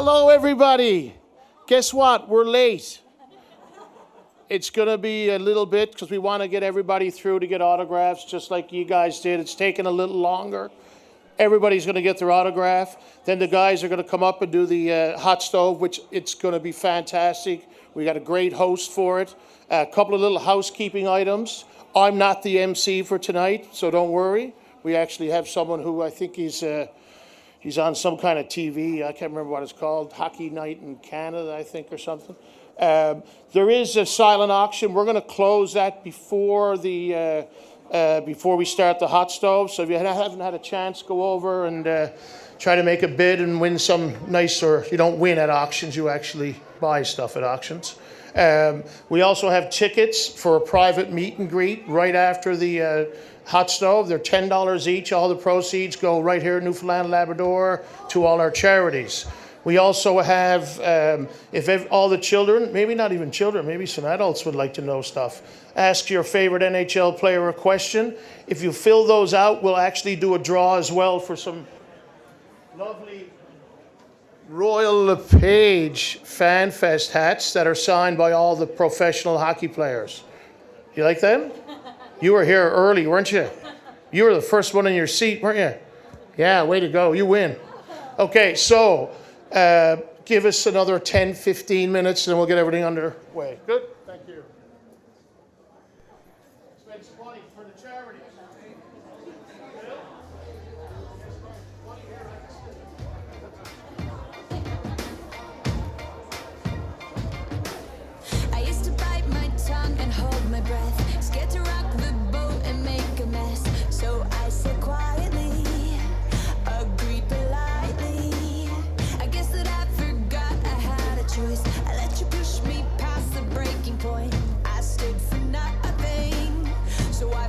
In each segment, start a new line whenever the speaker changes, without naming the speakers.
Hello, everybody. Guess what? We're late. It's going to be a little bit because we want to get everybody through to get autographs just like you guys did. It's taken a little longer. Everybody's going to get their autograph. Then the guys are going to come up and do the hot stove, which it's going to be fantastic. We got a great host for it. A couple of little housekeeping items. I'm not the MC for tonight, so don't worry. We actually have someone who I think he's on some kind of TV. I can't remember what it's called. Hockey Night in Canada, I think, or something. There is a silent auction. We're going to close that before we start the hot stove. So if you haven't had a chance, go over and try to make a bid and win some nice, or you don't win at auctions, you actually buy stuff at auctions. We also have tickets for a private meet and greet right after the hot stove. They're $10 each. All the proceeds go right here in Newfoundland and Labrador to all our charities. We also have, if all the children, maybe not even children, maybe some adults would like to know stuff, ask your favorite NHL player a question. If you fill those out, we'll actually do a draw as well for some lovely Royal LePage FanFest hats that are signed by all the professional hockey players. You like them? You were here early, weren't you? You were the first one in your seat, weren't you? Yeah, way to go. You win. Okay, so give us another 10, 15 minutes and we'll get everything underway. Good? Thank you. Spend some money for the charities.
I used to bite my tongue and hold my breath, scared to rock the boat and make a mess. So I said quietly, agreed politely. I guess that I forgot I had a choice. I let you push me past the breaking point. I stood for nothing, so I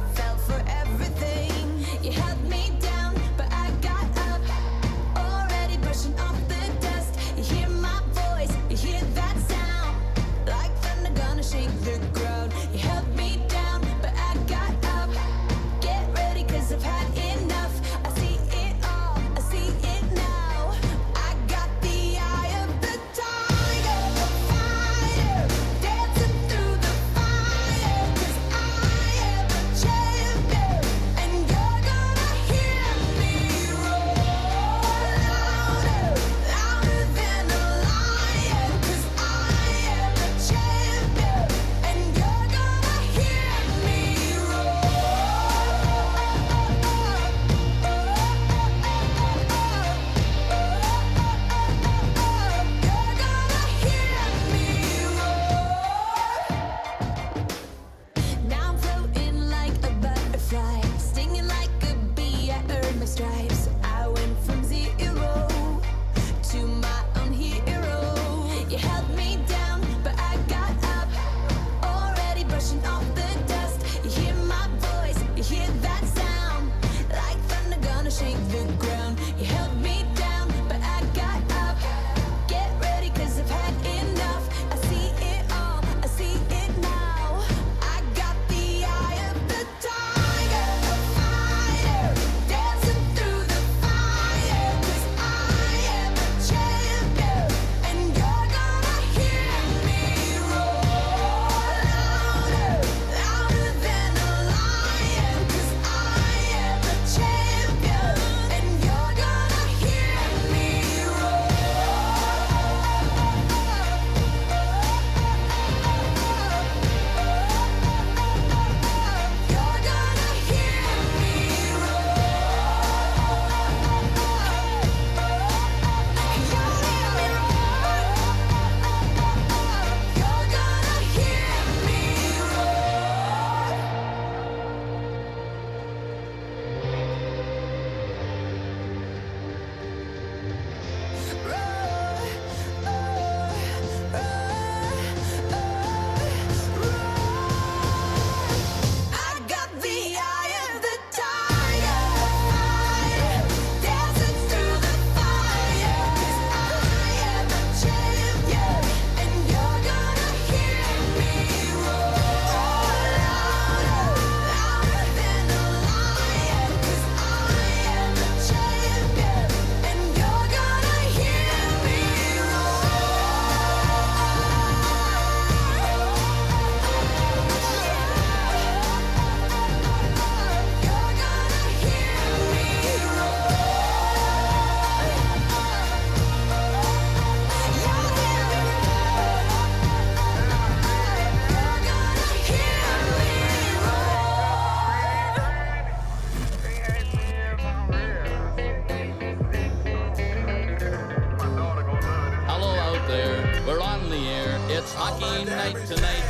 fight tonight.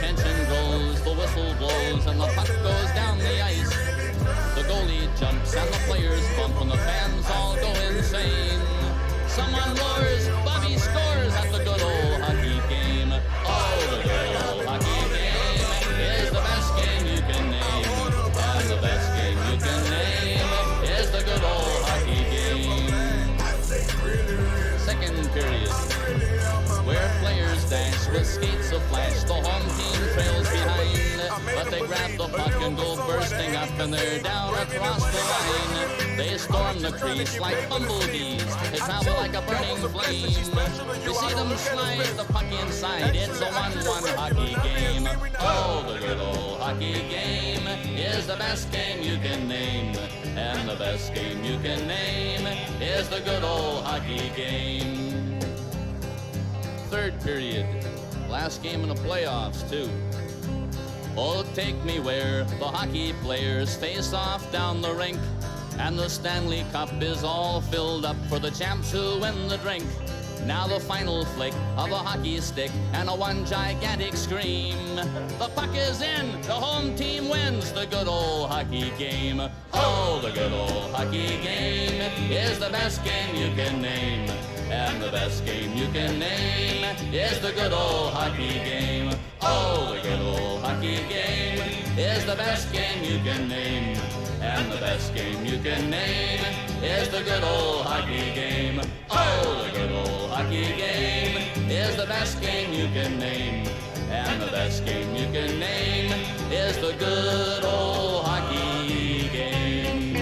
Tension grows, the whistle blows, and the puck goes down the ice. The goalie jumps and the players bump and the fans all go insane. Someone roars, Bobby scores at the good old hockey game. Oh, the good old hockey game is the best game you can name. And the best game you can name is the good old hockey game. Second period, where players dash with skates aflash. The home team trails behind, but they grab the puck and go bursting up, and they're down across the line. They storm the crease like bumblebees. They travel like a burning flame. You see them slide the puck inside. It's a 1-1 hockey game. Oh, the good old hockey game is the best game you can name. And the best game you can name is the good old hockey game. Third period, last game in the playoffs too. Oh, take me where the hockey players face off down the rink, and the Stanley Cup is all filled up for the champs who win the drink. Now the final flick of a hockey stick and a one gigantic scream. The puck is in, the home team wins the good old hockey game. Oh, the good old hockey game is the best game you can name. And the best game you can name is the good old hockey game. Oh, the good old hockey game is the best game you can name. And the best game you can name is the good old hockey game. Oh, the good old hockey game is the best game you can name. And the best game you can name is the good old hockey game.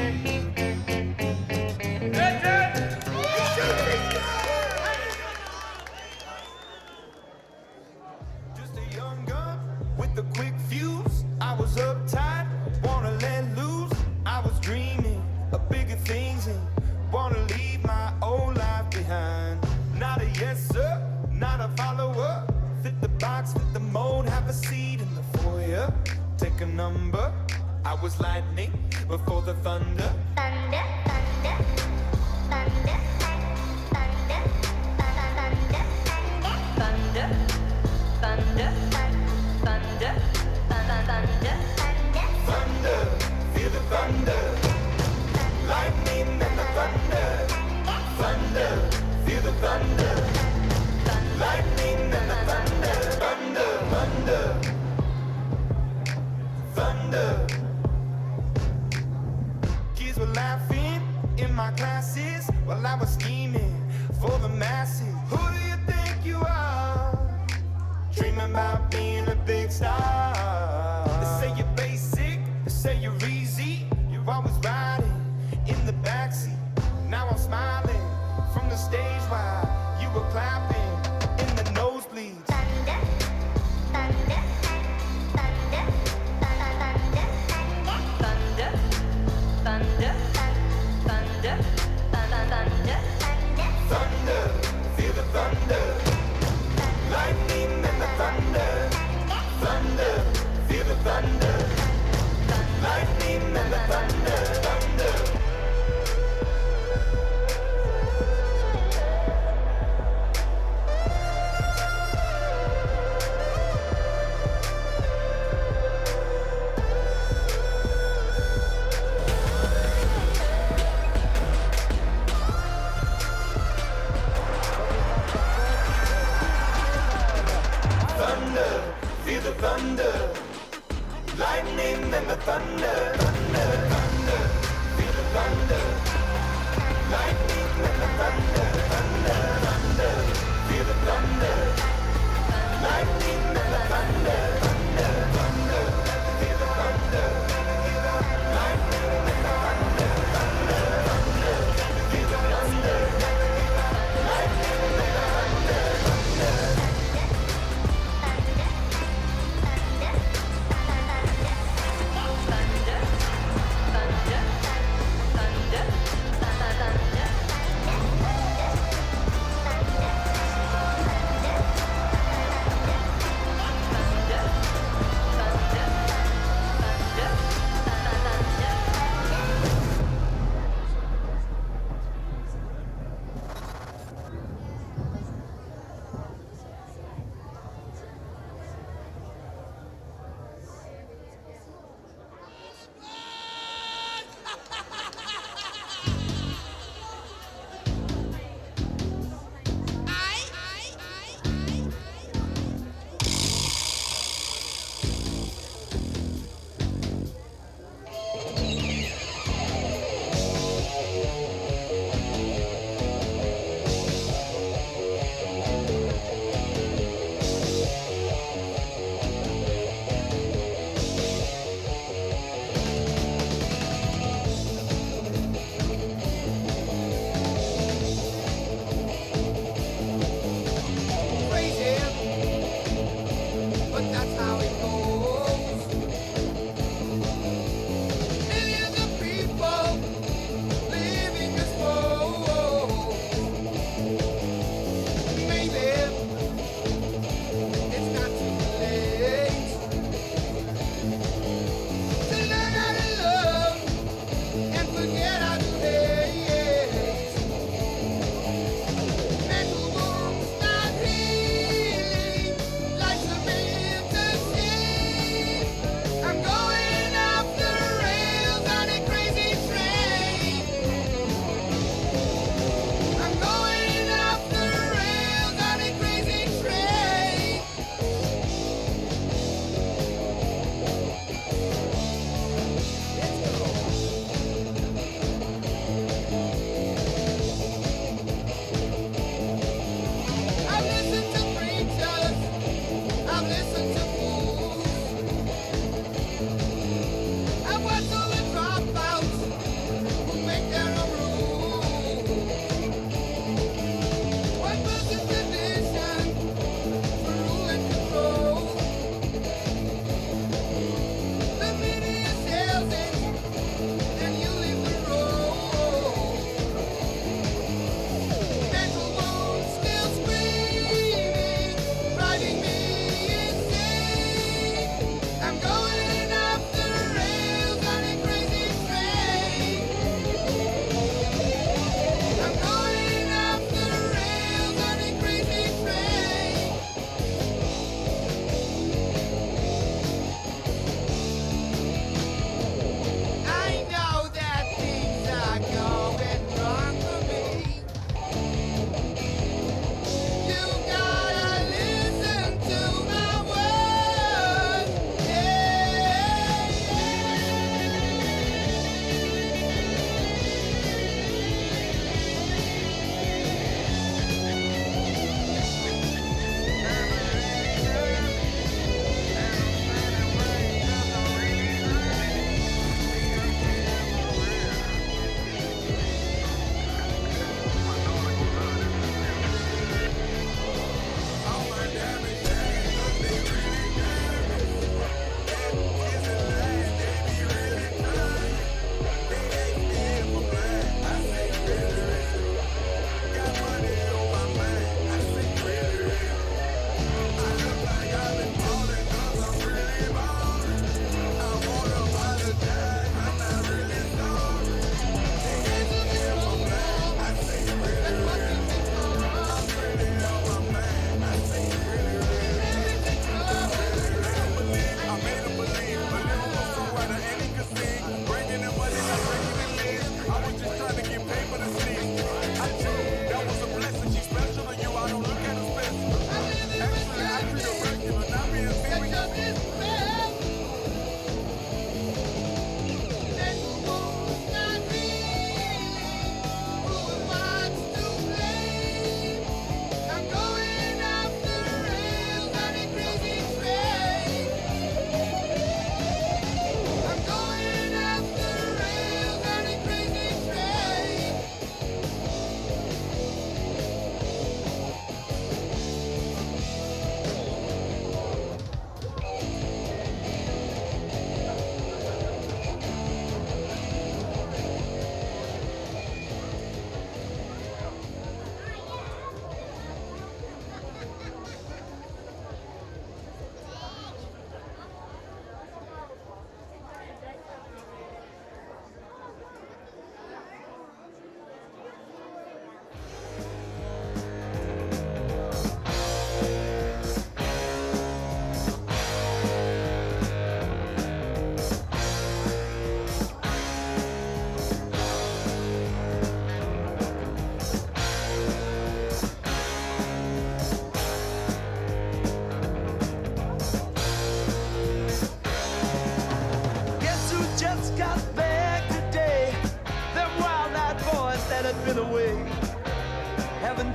Just a young gun with a quick fuse. I was uptight, wanna let loose. I was dreaming of bigger things and wanna leave my old life behind. Not a yes sir, not a follower. Fit the box, fit the mold, have a seat in the foyer. Take a number. I was lightning before the thunder.
Thunder, thunder, thunder, thunder, thunder, thunder, thunder, thunder, thunder,
Thunder, feel the thunder. Lightning and the thunder. Thunder, feel the thunder. Lightning and the thunder. Thunder, thunder. Thunder. Kids were laughing in my classes while I was scheming for the masses. Who do you think you are? Dreaming about being a big star. They say you're basic, they say you're easy. You're always riding in the backseat. Now I'm smiling from the stage while you were clapping in the nosebleeds.
thunder, thunder, thunder, thunder, thunder, thunder, thunder, thunder,
Thunder, feel the thunder. Lightning and the thunder. Thunder, feel the thunder. Lightning and the thunder. Thunder. Thunder, feel the thunder. Lightning and the thunder. Thunder, thunder, feel the thunder. Lightning and the thunder. Thunder, thunder, feel the thunder. Lightning and the thunder. Thunder, thunder, feel the thunder. Lightning and the thunder. Thunder, thunder, feel the thunder. Lightning and the thunder.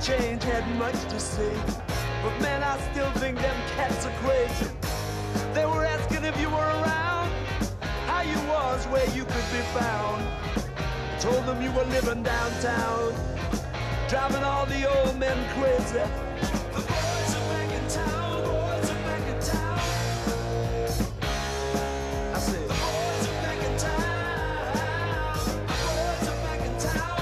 change, had much to say. But man, I still think them cats are crazy. They were asking if you were around, how you was, where you could be found. Told them you were living downtown, driving all the old men crazy. The boys are back in town, boys are back in town. I said, the boys are back in town, the boys are back in town.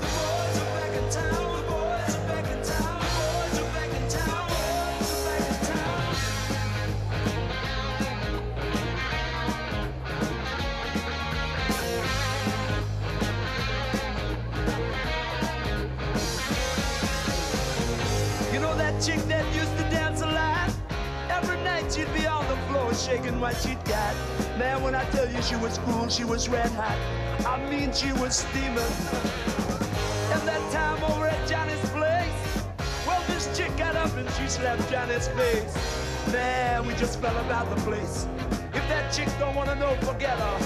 The boys are back in town, the boys are back in town, the boys are back in town, boys are back in town. You know that chick that used to dance a lot? Every night she'd be on the floor shaking what she'd got. Man, when I tell you she was cool, she was red hot. I mean, she was steaming. And that time over at Johnny's place, well, this chick got up and she slapped Johnny's face. Man, we just fell about the place. If that chick don't wanna know, forget her.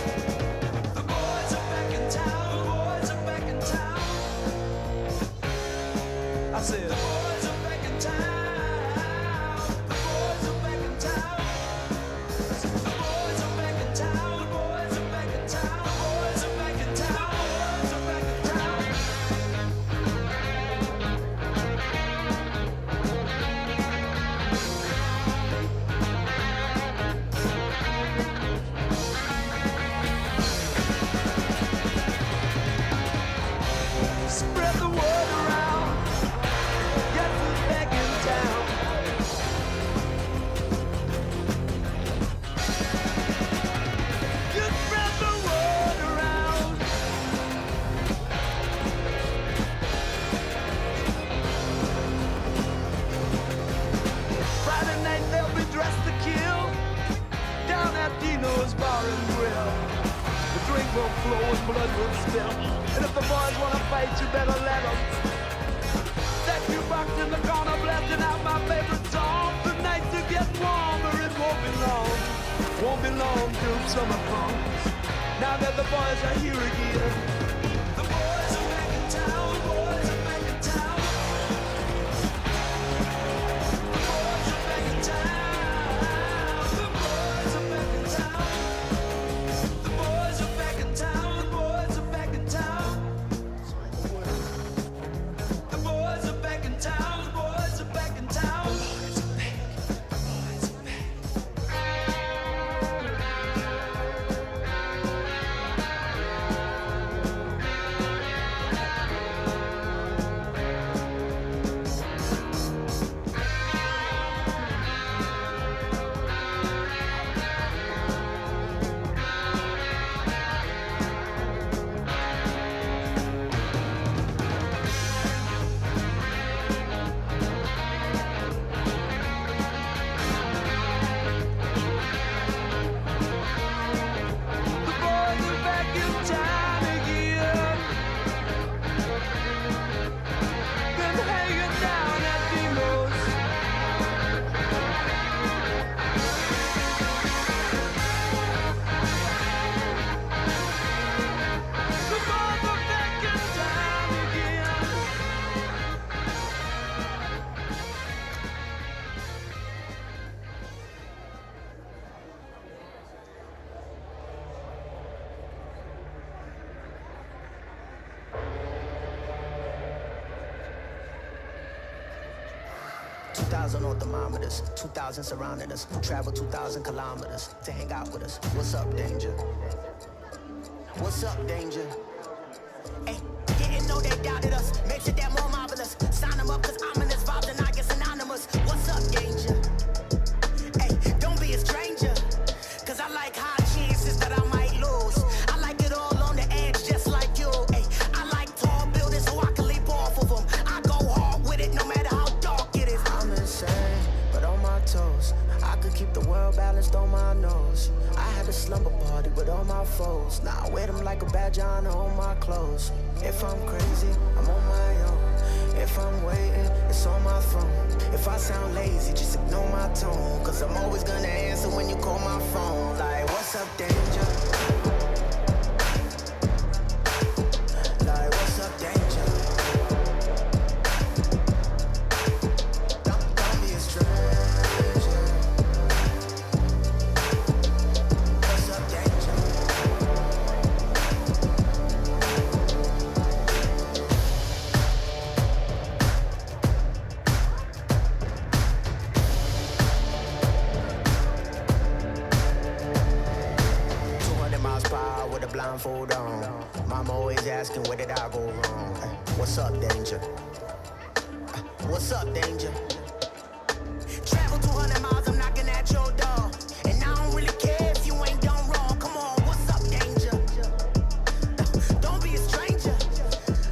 The boys are back in town, the boys are back in town. I said, the boys are back in town, the boys are back in town. The boys are back in town, the boys are back in town, the boys are back in town, the boys are back in town. Spread the word around, guess who's back in town? You spread the word around. Friday night they'll be dressed to kill down at Dino's Bar and Grill. The drink will flow and blood will spill. And if the boys wanna fight, you better let them. That jukebox in the corner blasting out my favorite song. The nights are getting warmer, it won't be long. Won't be long till summer comes. Now that the boys are here again. The boys are back in town, the boys are back in town. The boys are back in town, the boys are back in town. The boys are back in town, the boys are back in town. The boys are back in town, the boys are back in town. The boys are back in town again. Been hanging down at Dino's. The boys are back in town again.
2,000 on thermometers, 2,000 surrounding us. Travel 2,000 kilometers to hang out with us. What's up, danger? What's up, danger? Hey, didn't know they doubted us. Makes it that more marvelous. Sign them up, cause ominous vibes and I get synonymous. What's up, danger? Hey, don't be a stranger. Cause I like high chances that I might lose. I like it all on the edge, just like you. Hey, I like tall buildings so I can leap off of them. I go hard with it no matter how dark it is. I'm insane, but on my toes. I could keep the world balanced on my nose. I had a slumber party with all my foes. Now I wear them like a badge on all my clothes. If I'm crazy, I'm on my own. If I'm waiting, it's on my phone. If I sound lazy, just ignore my tone. Cause I'm always gonna answer when you call my phone. Like, what's up, danger? Like, what's up, danger? blindfold on. Mama always asking, where did I go wrong? What's up, danger? What's up, danger? Travel 200 miles, I'm knocking at your door. And I don't really care if you ain't done wrong. Come on, what's up, danger? Don't be a stranger.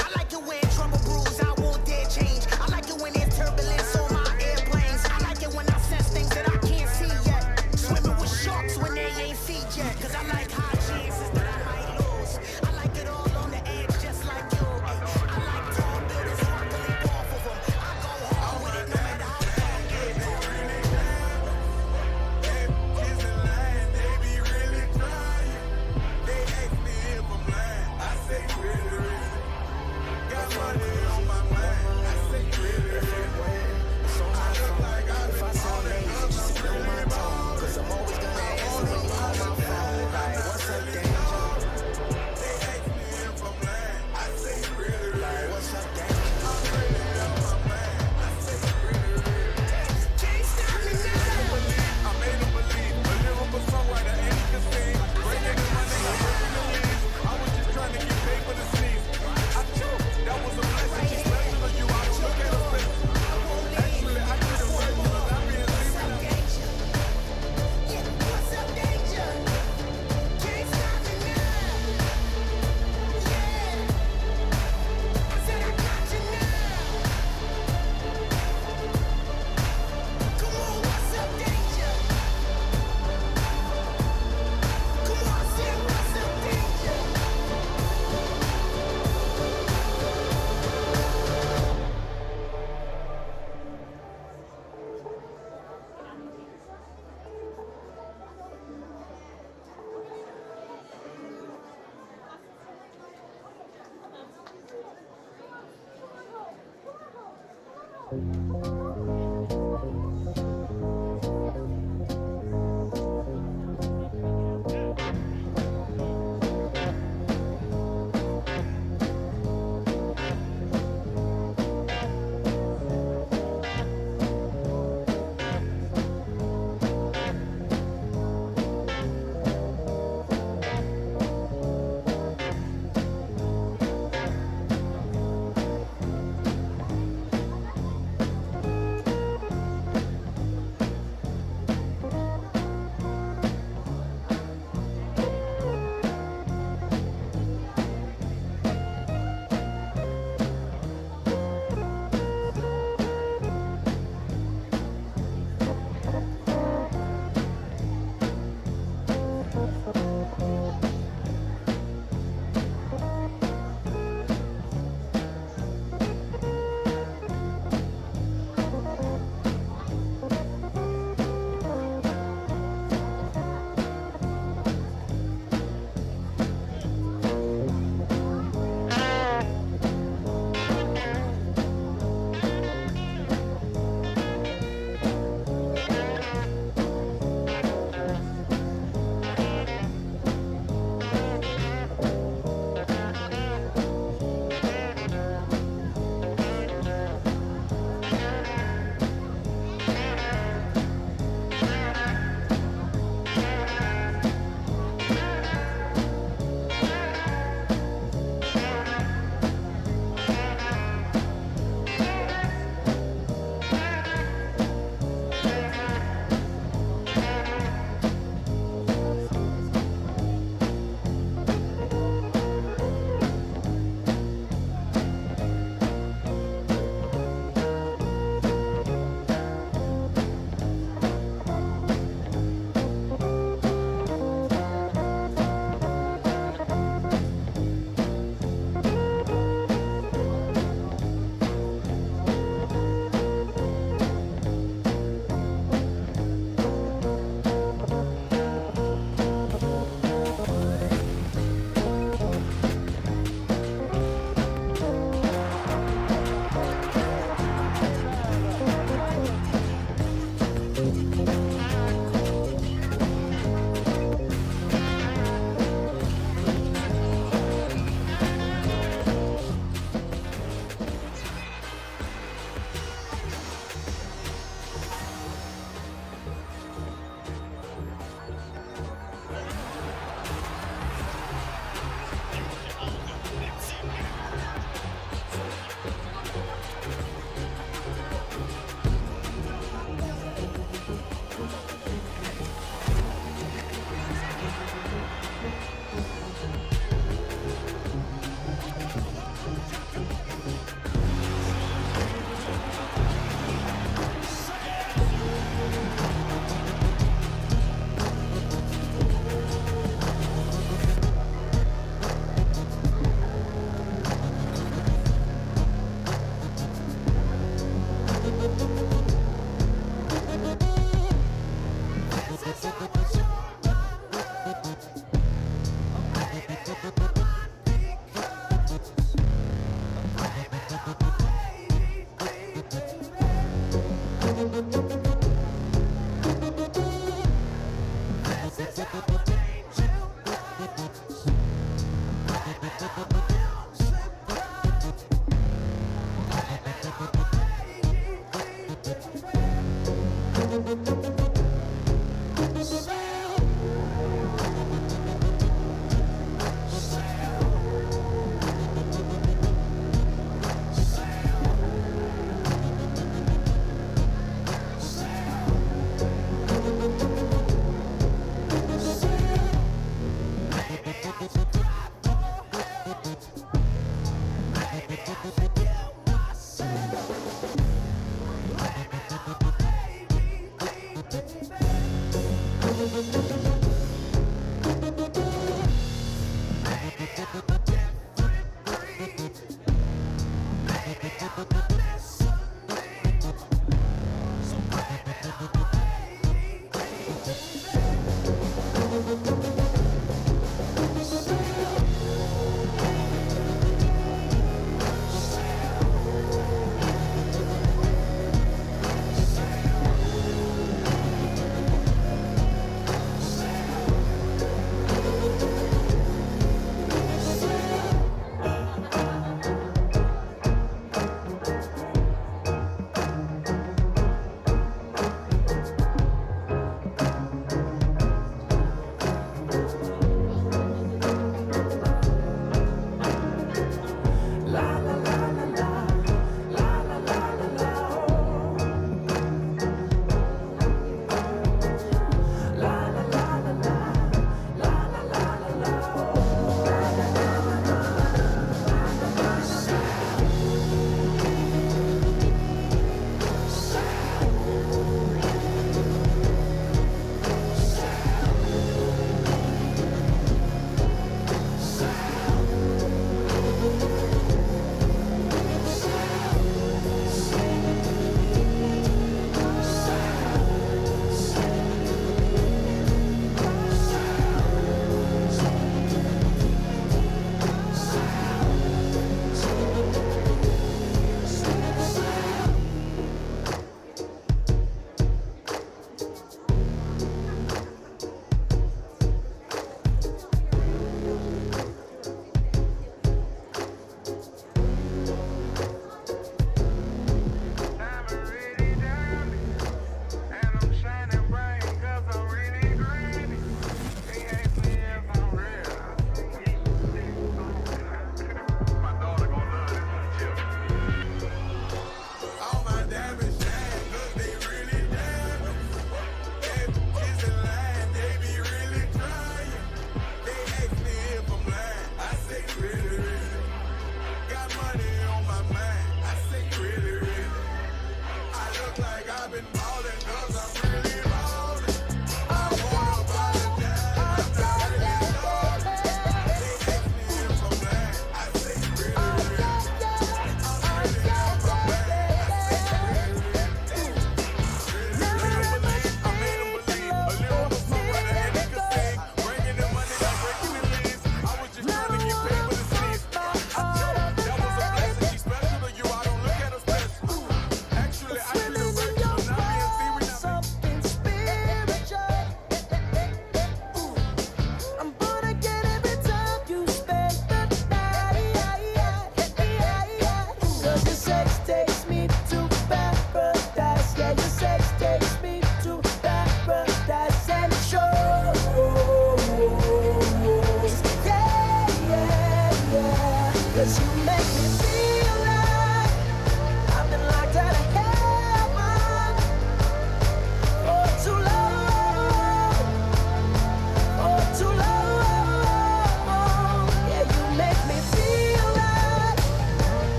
I like it when trouble brews, I won't dare change. I like it when there's turbulence on my airplanes. I like it when I sense things that I can't see yet. Swimming with sharks when they ain't feet yet. Cause I like high chances that I might lose. I like it all on the edge, just like you. I like tall buildings, so I can leap off of them. I go hard with it, no matter how far I get. If I sound lazy, just ignore my tone. Cause I'm always gonna answer when you call my phone. Like, what's up, danger? Like, what's up, danger? Can't stop me now. Yeah, what's up, danger? Can't stop me now. Yeah, I said I got you now. Come on, what's up, danger? Come on, I said what's up, danger?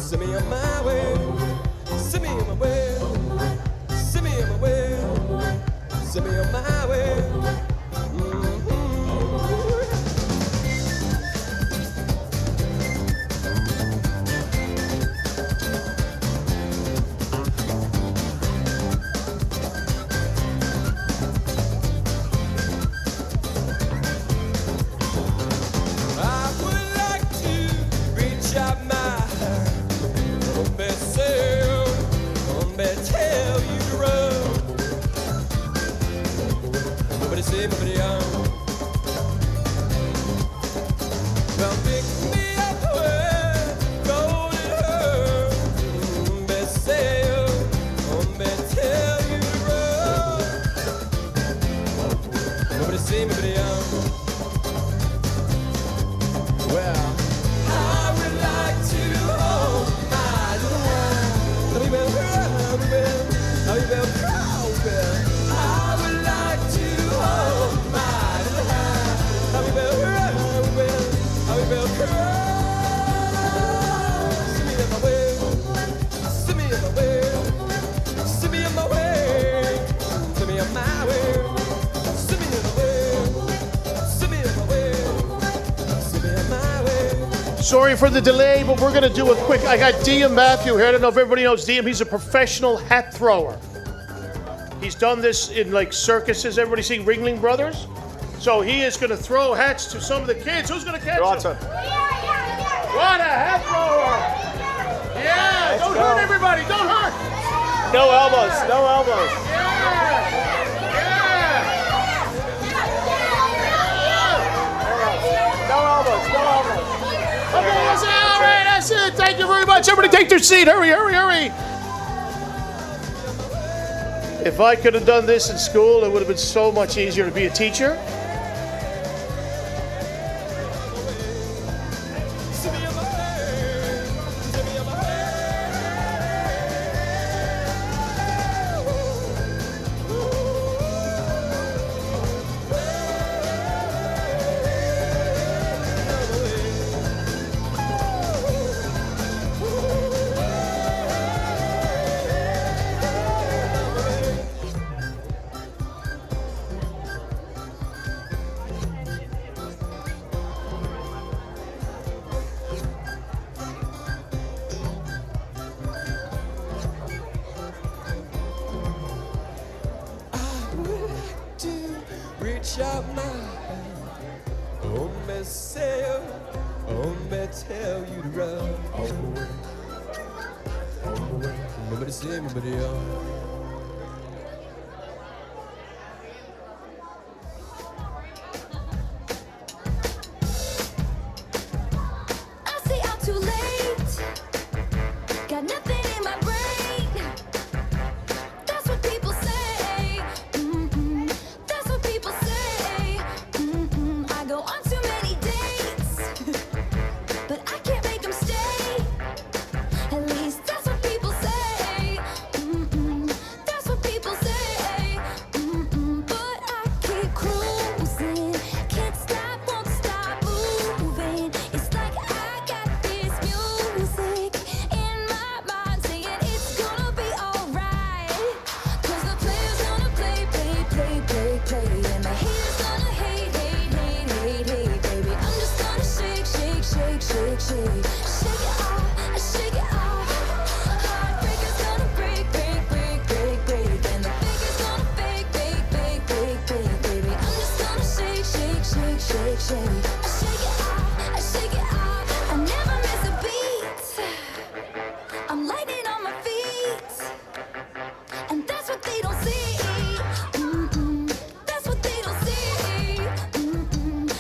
Send me on my way. Send me on my way. Send me on my way. Send me on my way.
Sorry for the delay, but we're going to do a quick. I got Diem Matthew here. I don't know if everybody knows Diem. He's a professional hat thrower. He's done this in like circuses. Everybody seen Ringling Brothers? So he is going to throw hats to some of the kids. Who's going to catch them? What a hat thrower! Yeah, don't hurt everybody. Don't hurt.
No elbows. No elbows. No elbows. No elbows.
Okay, that's it. All right, that's it. Thank you very much. Everybody take their seat. Hurry, hurry, hurry. If I could have done this in school, it would have been so much easier to be a teacher.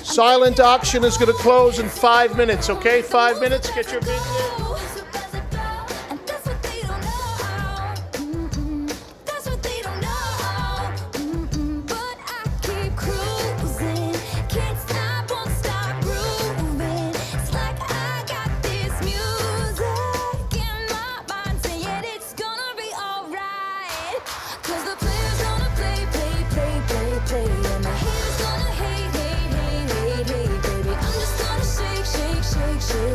Silent auction is going to close in 5 minutes, okay? 5 minutes, get your bids in.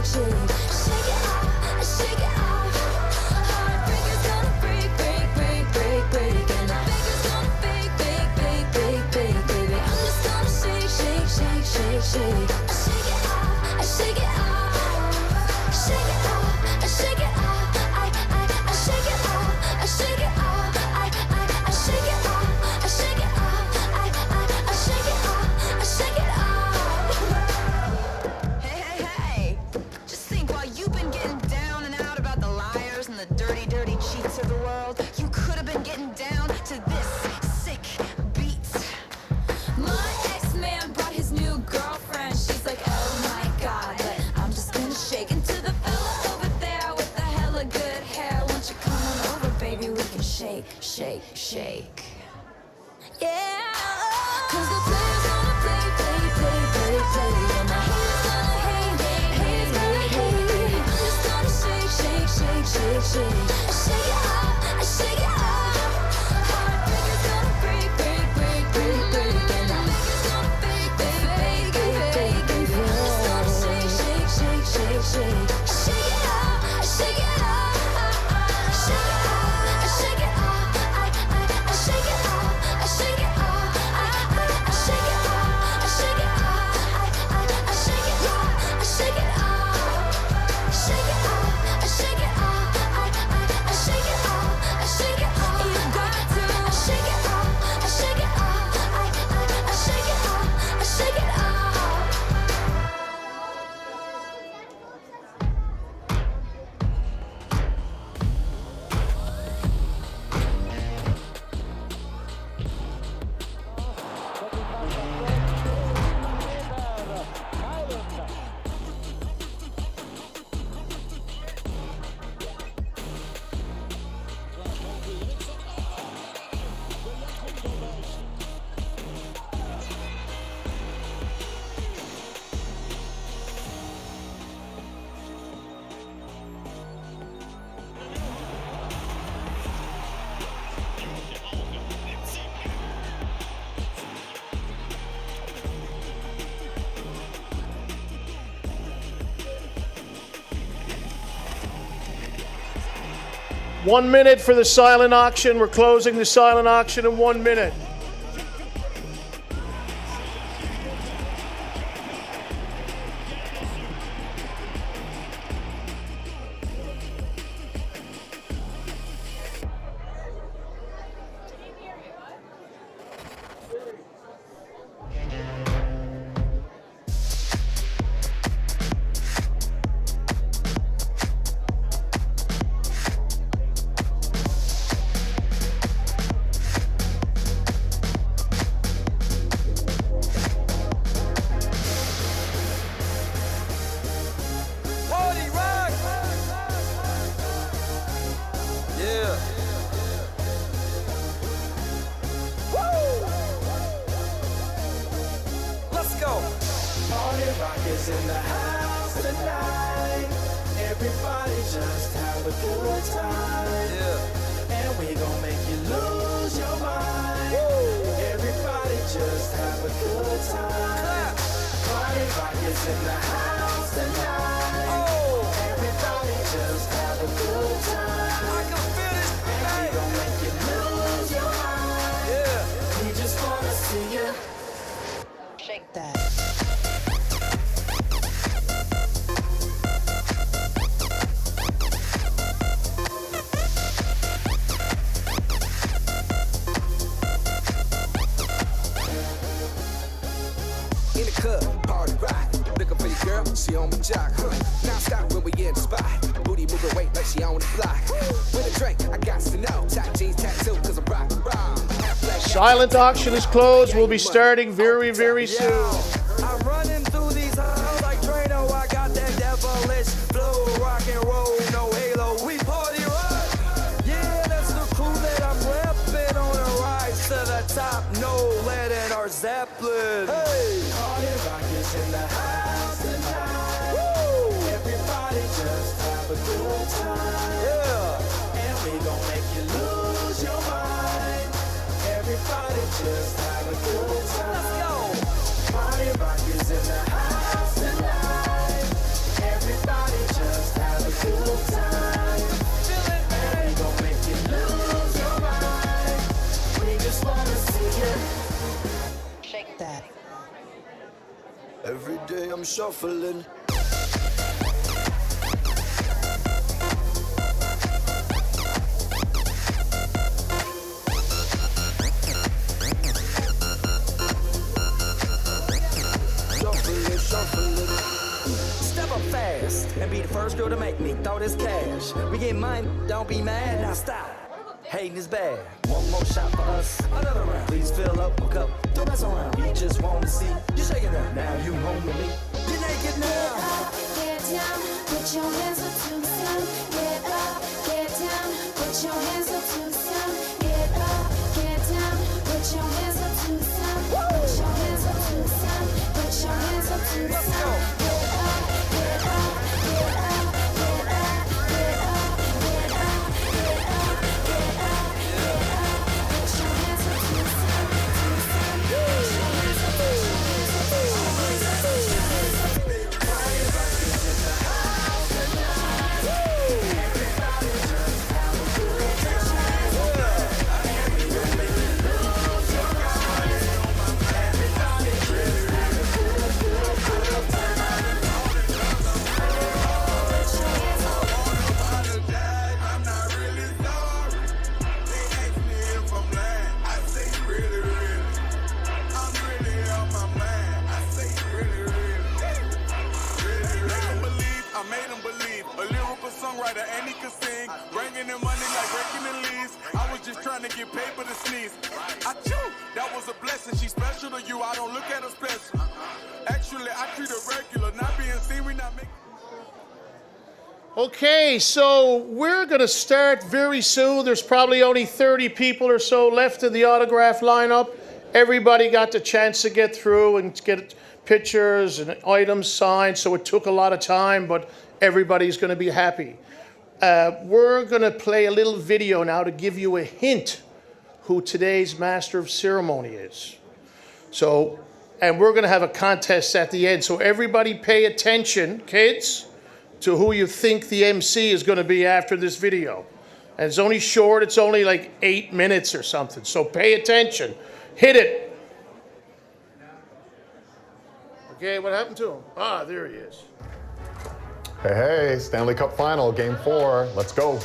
Shake it off. been getting down to this sick beat. My ex-man brought his new girlfriend. She's like, oh my god, but I'm just gonna shake into the fella over there with the hella good hair. Won't you come on over, baby? We can shake, shake, shake. Yeah, 'cause the players gonna play, play, play, play, play. And the haters gonna hate, haters gonna hate. I'm just gonna shake, shake, shake, shake, shake. Shake it up, shake it up. Heartbreakers gonna break, break, break, break, break. And the makers gonna fake, fake, fake, fake, fake. I'm just gonna shake, shake, shake, shake, shake. Shake it up, shake it up. Shake it up, shake it up. I shake it up, I shake it up. I shake it up, I shake it up. I shake it up, I shake it up. Shake it up, I shake it up. I shake it up, I shake it up. You got to shake it up, I shake it up. I shake it up, I shake it up.
One minute for the silent auction. We're closing the silent auction in 1 minute.
Party rock! Yeah. Woo! Let's go.
Party rock is in the house tonight. Everybody just have a good time.
Yeah.
And we gon' make you lose your mind. Everybody just have a good time. Party rock is in the house tonight.
Oh,
Everybody just have a good time.
I can feel this
And we
tonight.
gon' make you lose your mind.
Yeah.
We just wanna see you.
Shake that.
In the club, party rock. Looking for your girl, she on my jock. Now stop when we in the spot. Booty moving weight like she on the block. With a drink, I got to know. Tight jeans, tattoo, cause I'm rock, rock.
Silent auction is closed. We'll be starting very, very soon.
I'm running through these halls like Drano. I got that devilish flow, rock and roll, no halo. We party rock. Yeah, that's the crew that I'm repping on a rise to the top. No lead in our Zeppelin. Hey,
Party rock is in the house tonight. Everybody just have a good time.
yeah.
And we gon' make you lose your mind. Everybody just have a good time.
Let's go.
Party rock is in the house tonight. Everybody just have a good time.
Feel it,
And we gon' make you lose your mind. We just wanna see you.
Shake that.
Every day I'm shuffling. Shuffling.
Step up fast and be the first girl to make me throw this cash. We get mine, don't be mad, now stop. Hating is bad. One more shot for us. Another round. Please fill up a cup. Don't mess around. We just want to see you shaking it. Now you home with me. You're naked now.
Get up, get down, put your hands up to the sun. Get up, get down, put your hands up to the sun. Get up, get down, put your hands up to the sun. Put your hands up to the sun. Put your hands up to the sun. Get up, get up, get up, get up, get up, get up, get up, get up, get up. Put your hands up to the sun, to the sun. Put your hands up, put your hands up, put your hands up, put your hands up.
Songwriter and he could sing, bringing in money like breaking the leaves. I was just trying to get paper to sneeze. Achoo, that was a blessing. She's special to you. I don't look at her special. Actually, I treat her regular. Not being seen, we not making.
Okay, so we're going to start very soon. There's probably only 30 people or so left in the autograph lineup. Everybody got the chance to get through and get pictures and items signed, so it took a lot of time, but everybody's going to be happy. We're going to play a little video now to give you a hint who today's Master of Ceremony is. So, and we're going to have a contest at the end, so everybody pay attention, kids, to who you think the MC is going to be after this video. And it's only short, it's only like 8 minutes or something, so pay attention. Hit it. Okay, what happened to him? Ah, there he is.
Hey, Stanley Cup Final, Game 4. Let's go.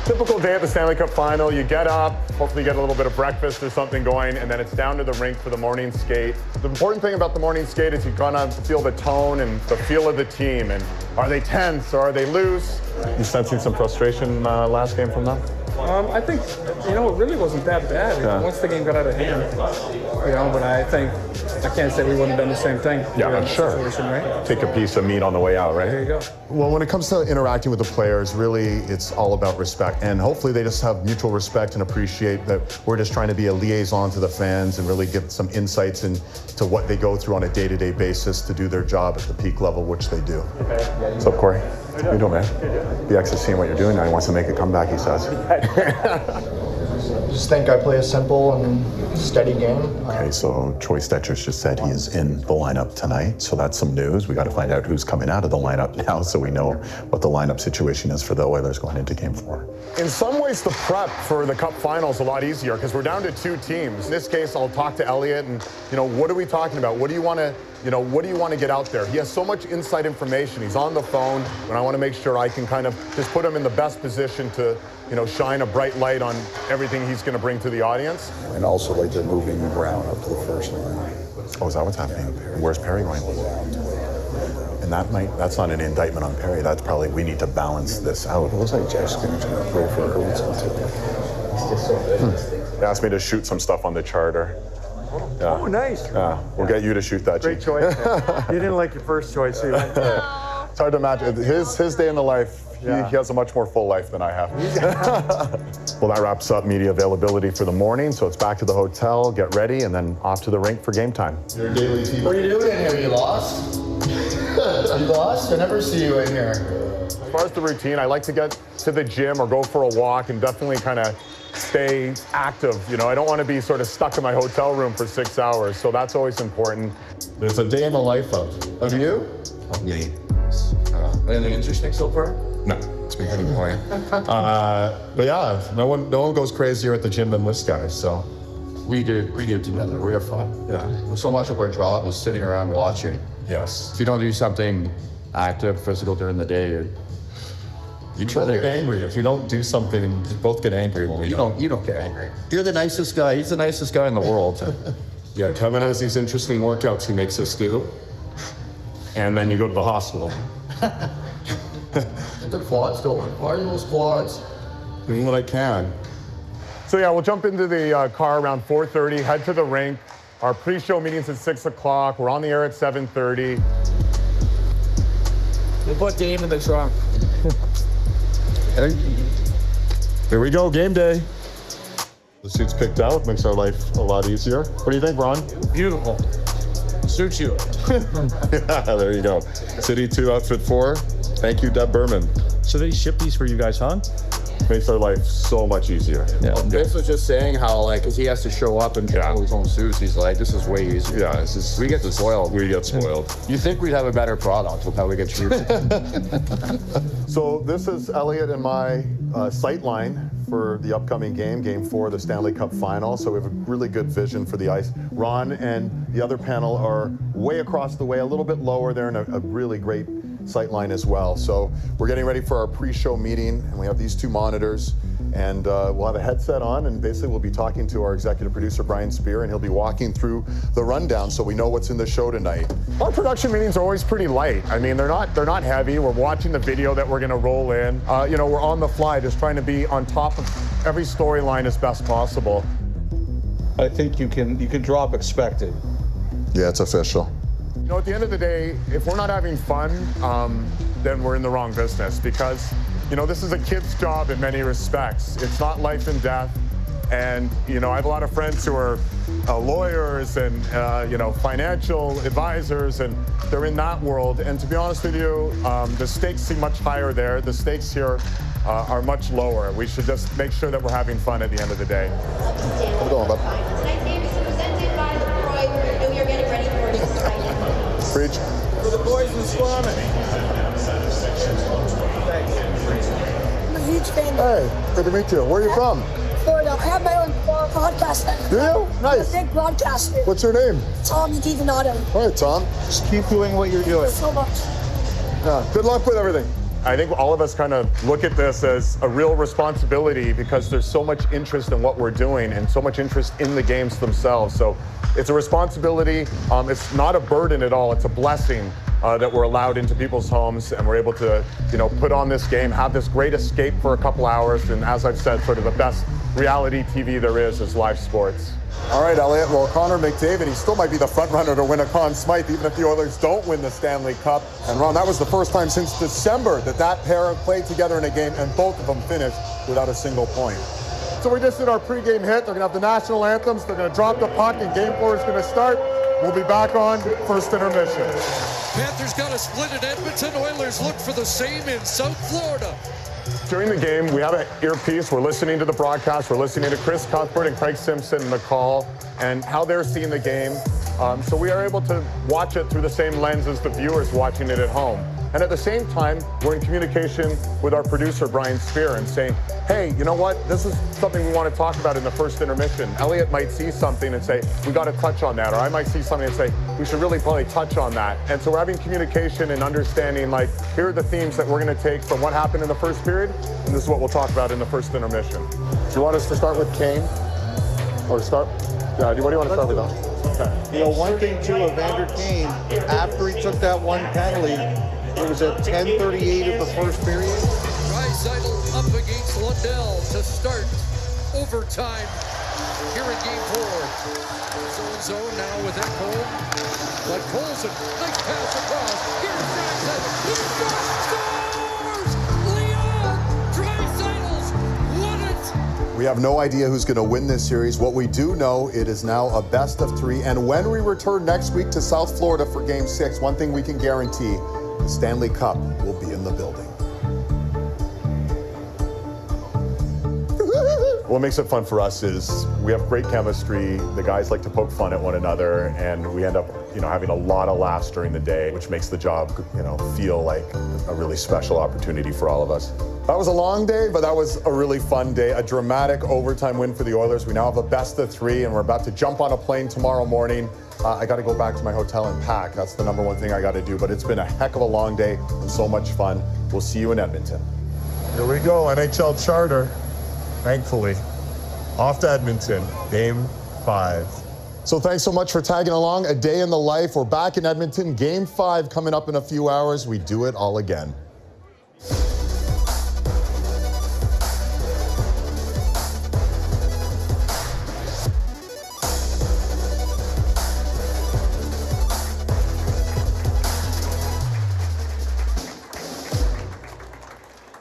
Typical day at the Stanley Cup Final. You get up, hopefully get a little bit of breakfast or something going, and then it's down to the rink for the morning skate. The important thing about the morning skate is you're gonna feel the tone and the feel of the team. And are they tense or are they loose? You sensing some frustration last game from them?
I think, it really wasn't that bad.
Yeah.
Once the game got out of hand, but I think, I can't say we wouldn't have done the same thing.
Yeah, sure.
Situation, right?
Take a piece of meat on the way out, right?
There you go.
Well, when it comes to interacting with the players, really, it's all about respect. And hopefully they just have mutual respect and appreciate that we're just trying to be a liaison to the fans and really give some insights into what they go through on a day-to-day basis to do their job at the peak level, which they do. What's up, Corey? How you doing, man? BX is seeing what you're doing now. He wants to make a comeback, he says.
Just think I play a simple and steady game.
Okay, so Troy Stetchers just said he is in the lineup tonight, so that's some news. We got to find out who's coming out of the lineup now so we know what the lineup situation is for the Oilers going into Game 4. In some ways, the prep for the Cup Final is a lot easier because we're down to 2 teams. In this case, I'll talk to Elliot and, what are we talking about? What do you want to get out there? He has so much inside information. He's on the phone, and I want to make sure I can kind of just put him in the best position to, shine a bright light on everything he's going to bring to the audience.
And also, like, they're moving Brown up to the first line.
Oh, is that what's happening? Where's Perry going? And that's not an indictment on Perry. That's probably, we need to balance this out.
It looks like Jeff's going to play for Irwinson, too.
They asked me to shoot some stuff on the charter. Yeah.
Oh, nice.
Yeah, we'll get you to shoot that.
Great choice. You didn't like your first choice, so you went
It's hard to imagine. His day in the life, he has a much more full life than I have. Well, that wraps up media availability for the morning, so it's back to the hotel, get ready, and then off to the rink for game time.
Your daily team. What are you doing in here? You lost? You lost? I never see you in here.
As far as the routine, I like to get to the gym or go for a walk and definitely kind of stay active. I don't want to be sort of stuck in my hotel room for 6 hours, so that's always important.
There's a day in the life of you? Of me. Anything interesting so far? No, it's been kind of boring. But yeah, no one goes crazier at the gym than this guy, so. We do together, we have fun. Yeah. So much of our job was sitting around watching.
Yes.
If you don't do something active, physical during the day, you try to get angry. If you don't do something, you both get angry. You don't get angry. You're the nicest guy. He's the nicest guy in the world.
Yeah, Kevin has these interesting workouts he makes us do. And then you go to the hospital.
Get the quads going. Why are those quads?
Doing what I can. So yeah, we'll jump into the car around 4:30, head to the rink. Our pre-show meeting's at 6 o'clock. We're on the air at 7:30.
We'll put Dave in the trunk.
Here we go, game day. The suit's picked out, makes our life a lot easier. What do you think, Ron?
Beautiful. Suits you.
Yeah, there you go. City 2, outfit 4. Thank you, Deb Berman.
So they ship these for you guys, huh?
Makes our life so much easier.
Yeah.
Vince was just saying how, like, because he has to show up and travel his own suits, he's like, this is way easier.
Yeah, this is,
We get spoiled.
we get spoiled.
You think we'd have a better product with how we get treated?
So this is Elliot and my sight line for the upcoming game, Game 4 of the Stanley Cup Final. So we have a really good vision for the ice. Ron and the other panel are way across the way, a little bit lower. They're in a really great sight line as well. So we're getting ready for our pre-show meeting, and we have these two monitors, and we'll have a headset on, and basically we'll be talking to our executive producer, Brian Spear, and he'll be walking through the rundown so we know what's in the show tonight.
Our production meetings are always pretty light. I mean, they're not heavy. We're watching the video that we're going to roll in. You know, we're on the fly, just trying to be on top of every storyline as best possible.
I think you can drop expected.
Yeah, it's official.
You know, at the end of the day, if we're not having fun, then we're in the wrong business, because, you know, this is a kid's job in many respects. It's not life and death. And, you know, I have a lot of friends who are lawyers and, you know, financial advisors, and they're in that world. And to be honest with you, the stakes seem much higher there. The stakes here are much lower. We should just make sure that we're having fun at the end of the day.
Hold on, bud.
Tonight's game is presented by LePage. We are getting ready for this tonight.
Preach.
For the boys in Squamish.
I'm a huge fan.
Hey, good to meet you. Where are you from?
Florida. I have my own podcast.
Do you? Nice.
I'm a big broadcaster.
What's your name?
Tom DiDonato.
All right, Tom.
Just keep doing what you're doing.
Thank you so much.
Yeah, good luck with everything.
I think all of us kind of look at this as a real responsibility, because there's so much interest in what we're doing and so much interest in the games themselves. So it's a responsibility. It's not a burden at all. It's a blessing that we're allowed into people's homes, and we're able to, you know, put on this game, have this great escape for a couple hours, and as I've said, sort of the best reality TV there is live sports.
All right, Elliot. Well, Connor McDavid, he still might be the front runner to win a Conn Smythe, even if the Oilers don't win the Stanley Cup. And Ron, that was the first time since December that pair have played together in a game, and both of them finished without a single point.
So we just did our pregame hit. They're gonna have the national anthems. They're gonna drop the puck, and Game 4 is gonna start. We'll be back on first intermission.
Panthers got a split at Edmonton. Oilers look for the same in South Florida.
During the game, we have an earpiece. We're listening to the broadcast. We're listening to Chris Cuthbert and Craig Simpson in the call and how they're seeing the game. So we are able to watch it through the same lens as the viewers watching it at home. And at the same time, we're in communication with our producer, Brian Spear, and saying, hey, you know what? This is something we want to talk about in the first intermission. Elliot might see something and say, we got to touch on that. Or I might see something and say, we should really probably touch on that. And so we're having communication and understanding, like, here are the themes that we're going to take from what happened in the first period, and this is what we'll talk about in the first intermission. Do you want us to start with Kane? Or start? What do you want to start with, though?
Okay. You know, one thing too, Evander Kane, after he took that one penalty, it was at 10:38 of the first period.
Draisaitl up against Lundell to start overtime here in Game 4. Zone now with Ekholm. Like Colson, nice pass across. Here's Draisaitl. He scores! Leon Draisaitl's won it!
We have no idea who's going to win this series. What we do know, it is now a best of 3. And when we return next week to South Florida for Game 6, one thing we can guarantee, the Stanley Cup will be in the building.
What makes it fun for us is we have great chemistry. The guys like to poke fun at one another, and we end up, you know, having a lot of laughs during the day, which makes the job, you know, feel like a really special opportunity for all of us. That was a long day, but that was a really fun day. A dramatic overtime win for the Oilers. We now have a best of 3, and we're about to jump on a plane tomorrow morning. I got to go back to my hotel and pack. That's the number one thing I got to do. But it's been a heck of a long day and so much fun. We'll see you in Edmonton. Here we go, NHL charter, thankfully. Off to Edmonton, Game 5.
So thanks so much for tagging along. A day in the life. We're back in Edmonton. Game 5 coming up in a few hours. We do it all again.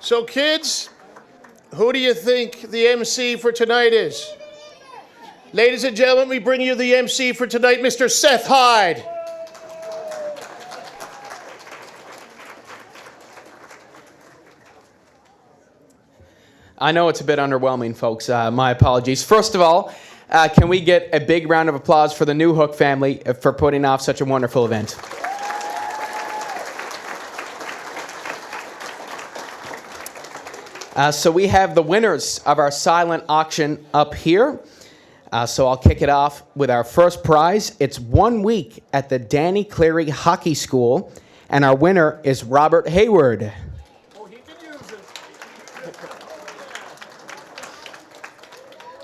So kids, who do you think the MC for tonight is? Ladies and gentlemen, we bring you the MC for tonight, Mr. Seth Hyde.
I know it's a bit underwhelming, folks. My apologies. First of all, can we get a big round of applause for the Newhook family for putting off such a wonderful event? So we have the winners of our silent auction up here. So I'll kick it off with our first prize. It's 1 week at the Danny Cleary Hockey School, and our winner is Robert Hayward.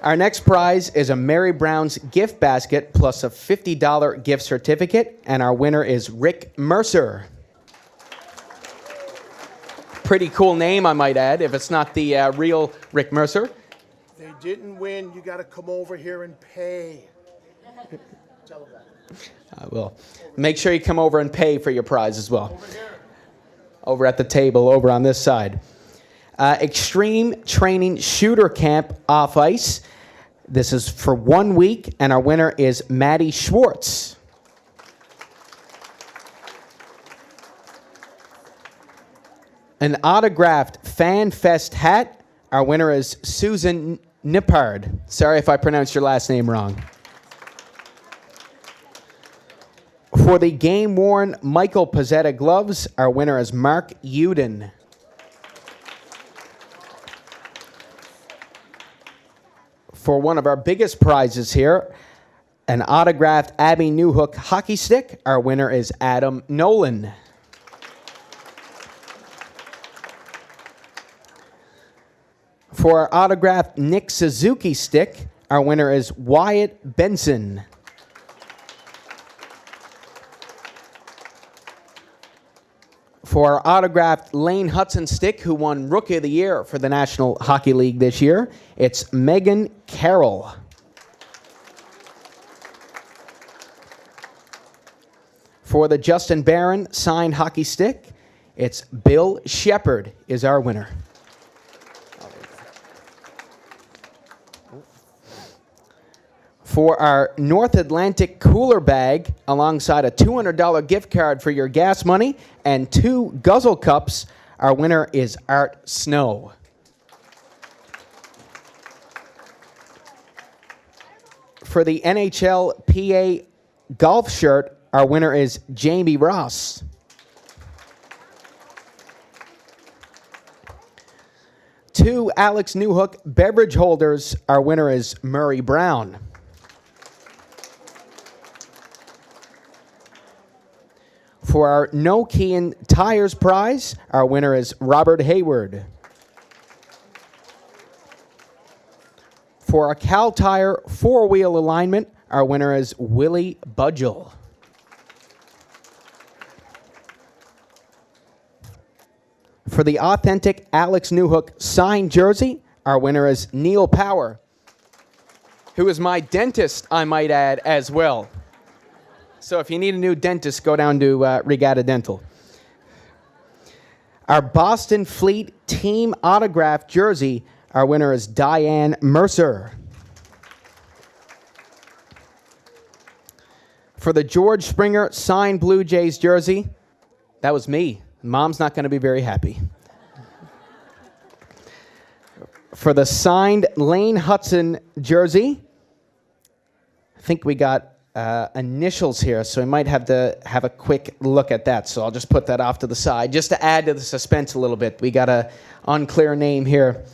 Our next prize is a Mary Brown's gift basket plus a $50 gift certificate, and our winner is Rick Mercer. Pretty cool name, I might add, if it's not the real Rick Mercer.
They didn't win. You got to come over here and pay. Tell them that.
I will. Make sure you come over and pay for your prize as well. Over here. Over at the table, over on this side. Extreme Training Shooter Camp Off Ice. This is for 1 week, and our winner is Maddie Schwartz. An autographed FanFest hat. Our winner is Susan Nippard. Sorry if I pronounced your last name wrong. For the game-worn Michael Pizzetta gloves, our winner is Mark Uden. For one of our biggest prizes here, an autographed Abby Newhook hockey stick, our winner is Adam Nolan. For our autographed Nick Suzuki stick, our winner is Wyatt Benson. For our autographed Lane Hudson stick, who won Rookie of the Year for the National Hockey League this year, it's Megan Carroll. For the Justin Barron signed hockey stick, it's Bill Shepard is our winner. For our North Atlantic cooler bag, alongside a $200 gift card for your gas money and 2 guzzle cups, our winner is Art Snow. For the NHL PA golf shirt, our winner is Jamie Ross. Two Alex Newhook beverage holders, our winner is Murray Brown. For our Nokian Tires prize, our winner is Robert Hayward. For our Cal Tire 4-wheel alignment, our winner is Willie Budgell. For the authentic Alex Newhook signed jersey, our winner is Neil Power, who is my dentist, I might add, as well. So if you need a new dentist, go down to Regatta Dental. Our Boston Fleet team autograph jersey, our winner is Diane Mercer. For the George Springer signed Blue Jays jersey, that was me. Mom's not going to be very happy. For the signed Lane Hudson jersey, I think we got initials here, so we might have to have a quick look at that. So I'll just put that off to the side, just to add to the suspense a little bit. We got a unclear name here.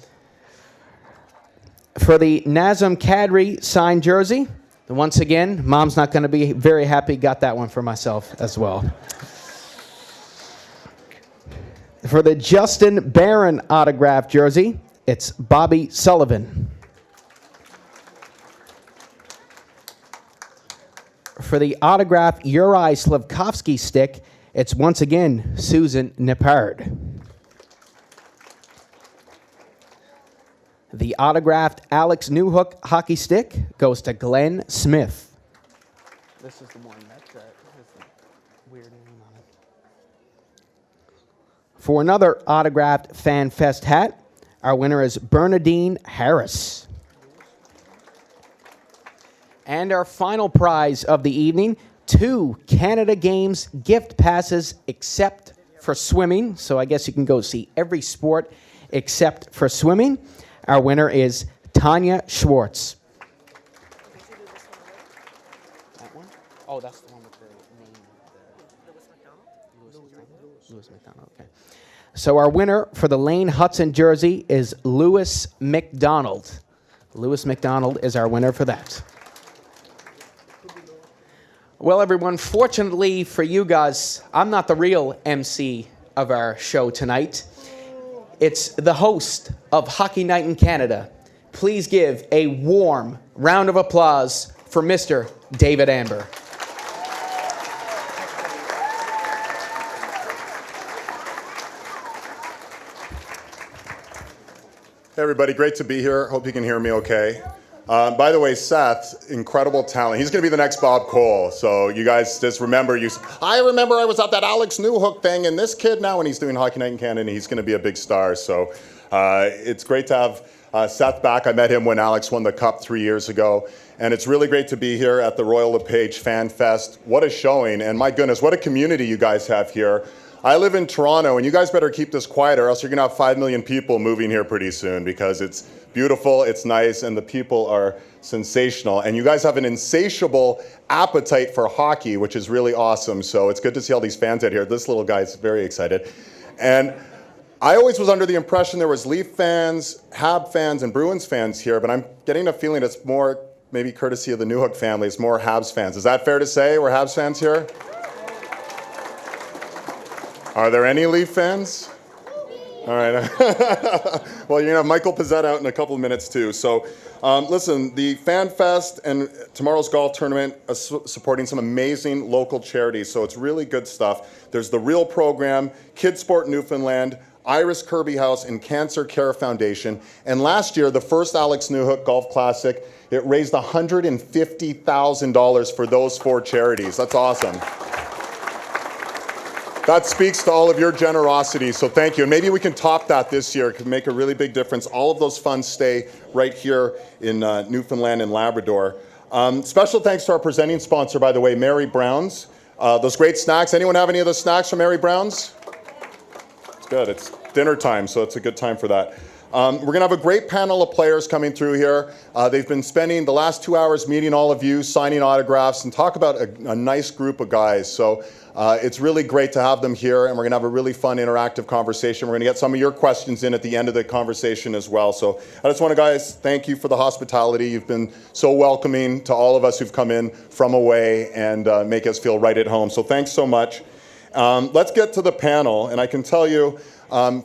For the Nazem Kadri signed jersey, once again, Mom's not going to be very happy. Got that one for myself as well. For the Justin Barron autograph jersey, it's Bobby Sullivan. For the autograph Uri Slavkovsky stick, it's once again Susan Nippard. The autographed Alex Newhook hockey stick goes to Glenn Smith. This is the one that has the weird name on it. For another autographed FanFest hat, our winner is Bernadine Harris. And our final prize of the evening, 2 Canada Games gift passes except for swimming. So I guess you can go see every sport except for swimming. Our winner is Tanya Schwartz. That one? Oh, that's the one with the name. Lewis McDonald, okay. So our winner for the Lane Hudson jersey is Lewis McDonald. Lewis McDonald is our winner for that. Well, everyone, fortunately for you guys, I'm not the real MC of our show tonight. It's the host of Hockey Night in Canada. Please give a warm round of applause for Mr. David Amber.
Hey everybody, great to be here. Hope you can hear me okay. By the way, Seth, incredible talent. He's going to be the next Bob Cole. So you guys just remember, I remember I was at that Alex Newhook thing, and this kid now, when he's doing Hockey Night in Canada, he's going to be a big star. So it's great to have Seth back. I met him when Alex won the Cup 3 years ago. And it's really great to be here at the Royal LePage FanFest. What a showing, and my goodness, what a community you guys have here. I live in Toronto, and you guys better keep this quiet, or else you're going to have 5 million people moving here pretty soon, because it's beautiful, it's nice, and the people are sensational. And you guys have an insatiable appetite for hockey, which is really awesome. So it's good to see all these fans out here. This little guy's very excited. And I always was under the impression there was Leaf fans, Hab fans, and Bruins fans here, but I'm getting a feeling it's more maybe courtesy of the Newhook family. It's more Habs fans. Is that fair to say? We're Habs fans here? Are there any Leaf fans? All right. Well, you're going to have Michael Pizzette out in a couple of minutes, too. So, listen, the FanFest and tomorrow's golf tournament are supporting some amazing local charities, so it's really good stuff. There's the Real Program, Kids Sport Newfoundland, Iris Kirby House, and Cancer Care Foundation. And last year, the first Alex Newhook Golf Classic, it raised $150,000 for those 4 charities. That's awesome. That speaks to all of your generosity, so thank you. And maybe we can top that this year. It could make a really big difference. All of those funds stay right here in Newfoundland and Labrador. Special thanks to our presenting sponsor, by the way, Mary Brown's. Those great snacks. Anyone have any of those snacks from Mary Brown's? It's good. It's dinner time, so it's a good time for that. We're going to have a great panel of players coming through here. They've been spending the last 2 hours meeting all of you, signing autographs, and talk about a nice group of guys. So it's really great to have them here, and we're going to have a really fun, interactive conversation. We're going to get some of your questions in at the end of the conversation as well. So I just want to, guys, thank you for the hospitality. You've been so welcoming to all of us who've come in from away and make us feel right at home. So thanks so much. Let's get to the panel, and I can tell you,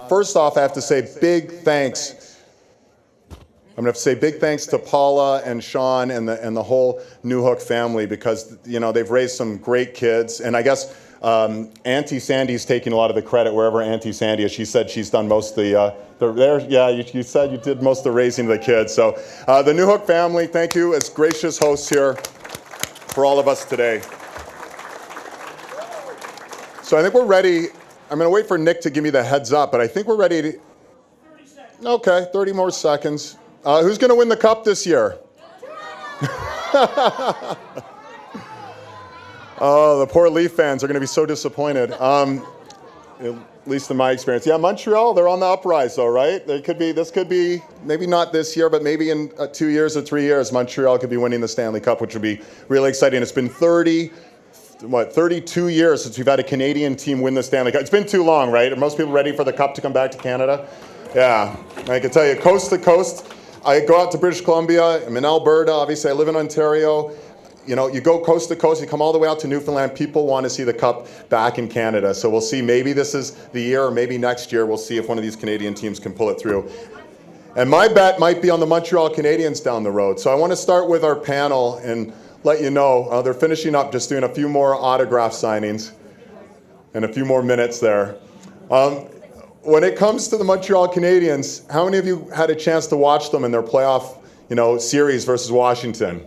first off, I have to say big thanks. I'm going to have to say big thanks to Paula and Sean and the whole Newhook family, because they've raised some great kids. And I guess Auntie Sandy's taking a lot of the credit wherever Auntie Sandy is. She said she's done most of you said you did most of the raising of the kids. So the Newhook family, thank you as gracious hosts here for all of us today. So I think we're ready. I'm going to wait for Nick to give me the heads up, but I think we're ready to... 30 seconds. Okay, 30 more seconds. Who's going to win the cup this year? Oh, the poor Leaf fans are going to be so disappointed. At least in my experience. Yeah, Montreal, they're on the uprise though, right? This could be, maybe not this year, but maybe in 2 years or 3 years, Montreal could be winning the Stanley Cup, which would be really exciting. It's been 32 years since we've had a Canadian team win the Stanley Cup. It's been too long, right? Are most people ready for the Cup to come back to Canada? Yeah, I can tell you, coast to coast. I go out to British Columbia, I'm in Alberta, obviously I live in Ontario. You go coast to coast, you come all the way out to Newfoundland, people want to see the Cup back in Canada. So we'll see, maybe this is the year, or maybe next year, we'll see if one of these Canadian teams can pull it through. And my bet might be on the Montreal Canadiens down the road. So I want to start with our panel and let you know, they're finishing up, just doing a few more autograph signings and a few more minutes there. when it comes to the Montreal Canadiens, how many of you had a chance to watch them in their playoff, series versus Washington?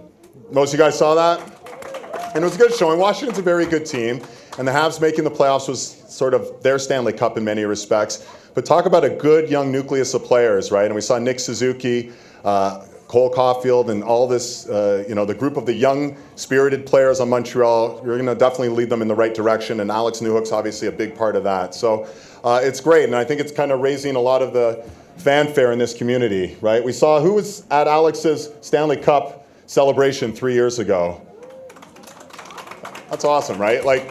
Most of you guys saw that? And it was a good showing. Washington's a very good team, and the Habs making the playoffs was sort of their Stanley Cup in many respects. But talk about a good young nucleus of players, right? And we saw Nick Suzuki, Cole Caulfield, and all this, the group of the young, spirited players on Montreal. You're going to definitely lead them in the right direction, and Alex Newhook's obviously a big part of that. So it's great, and I think it's kind of raising a lot of the fanfare in this community, right? We saw who was at Alex's Stanley Cup celebration 3 years ago. That's awesome, right? Like,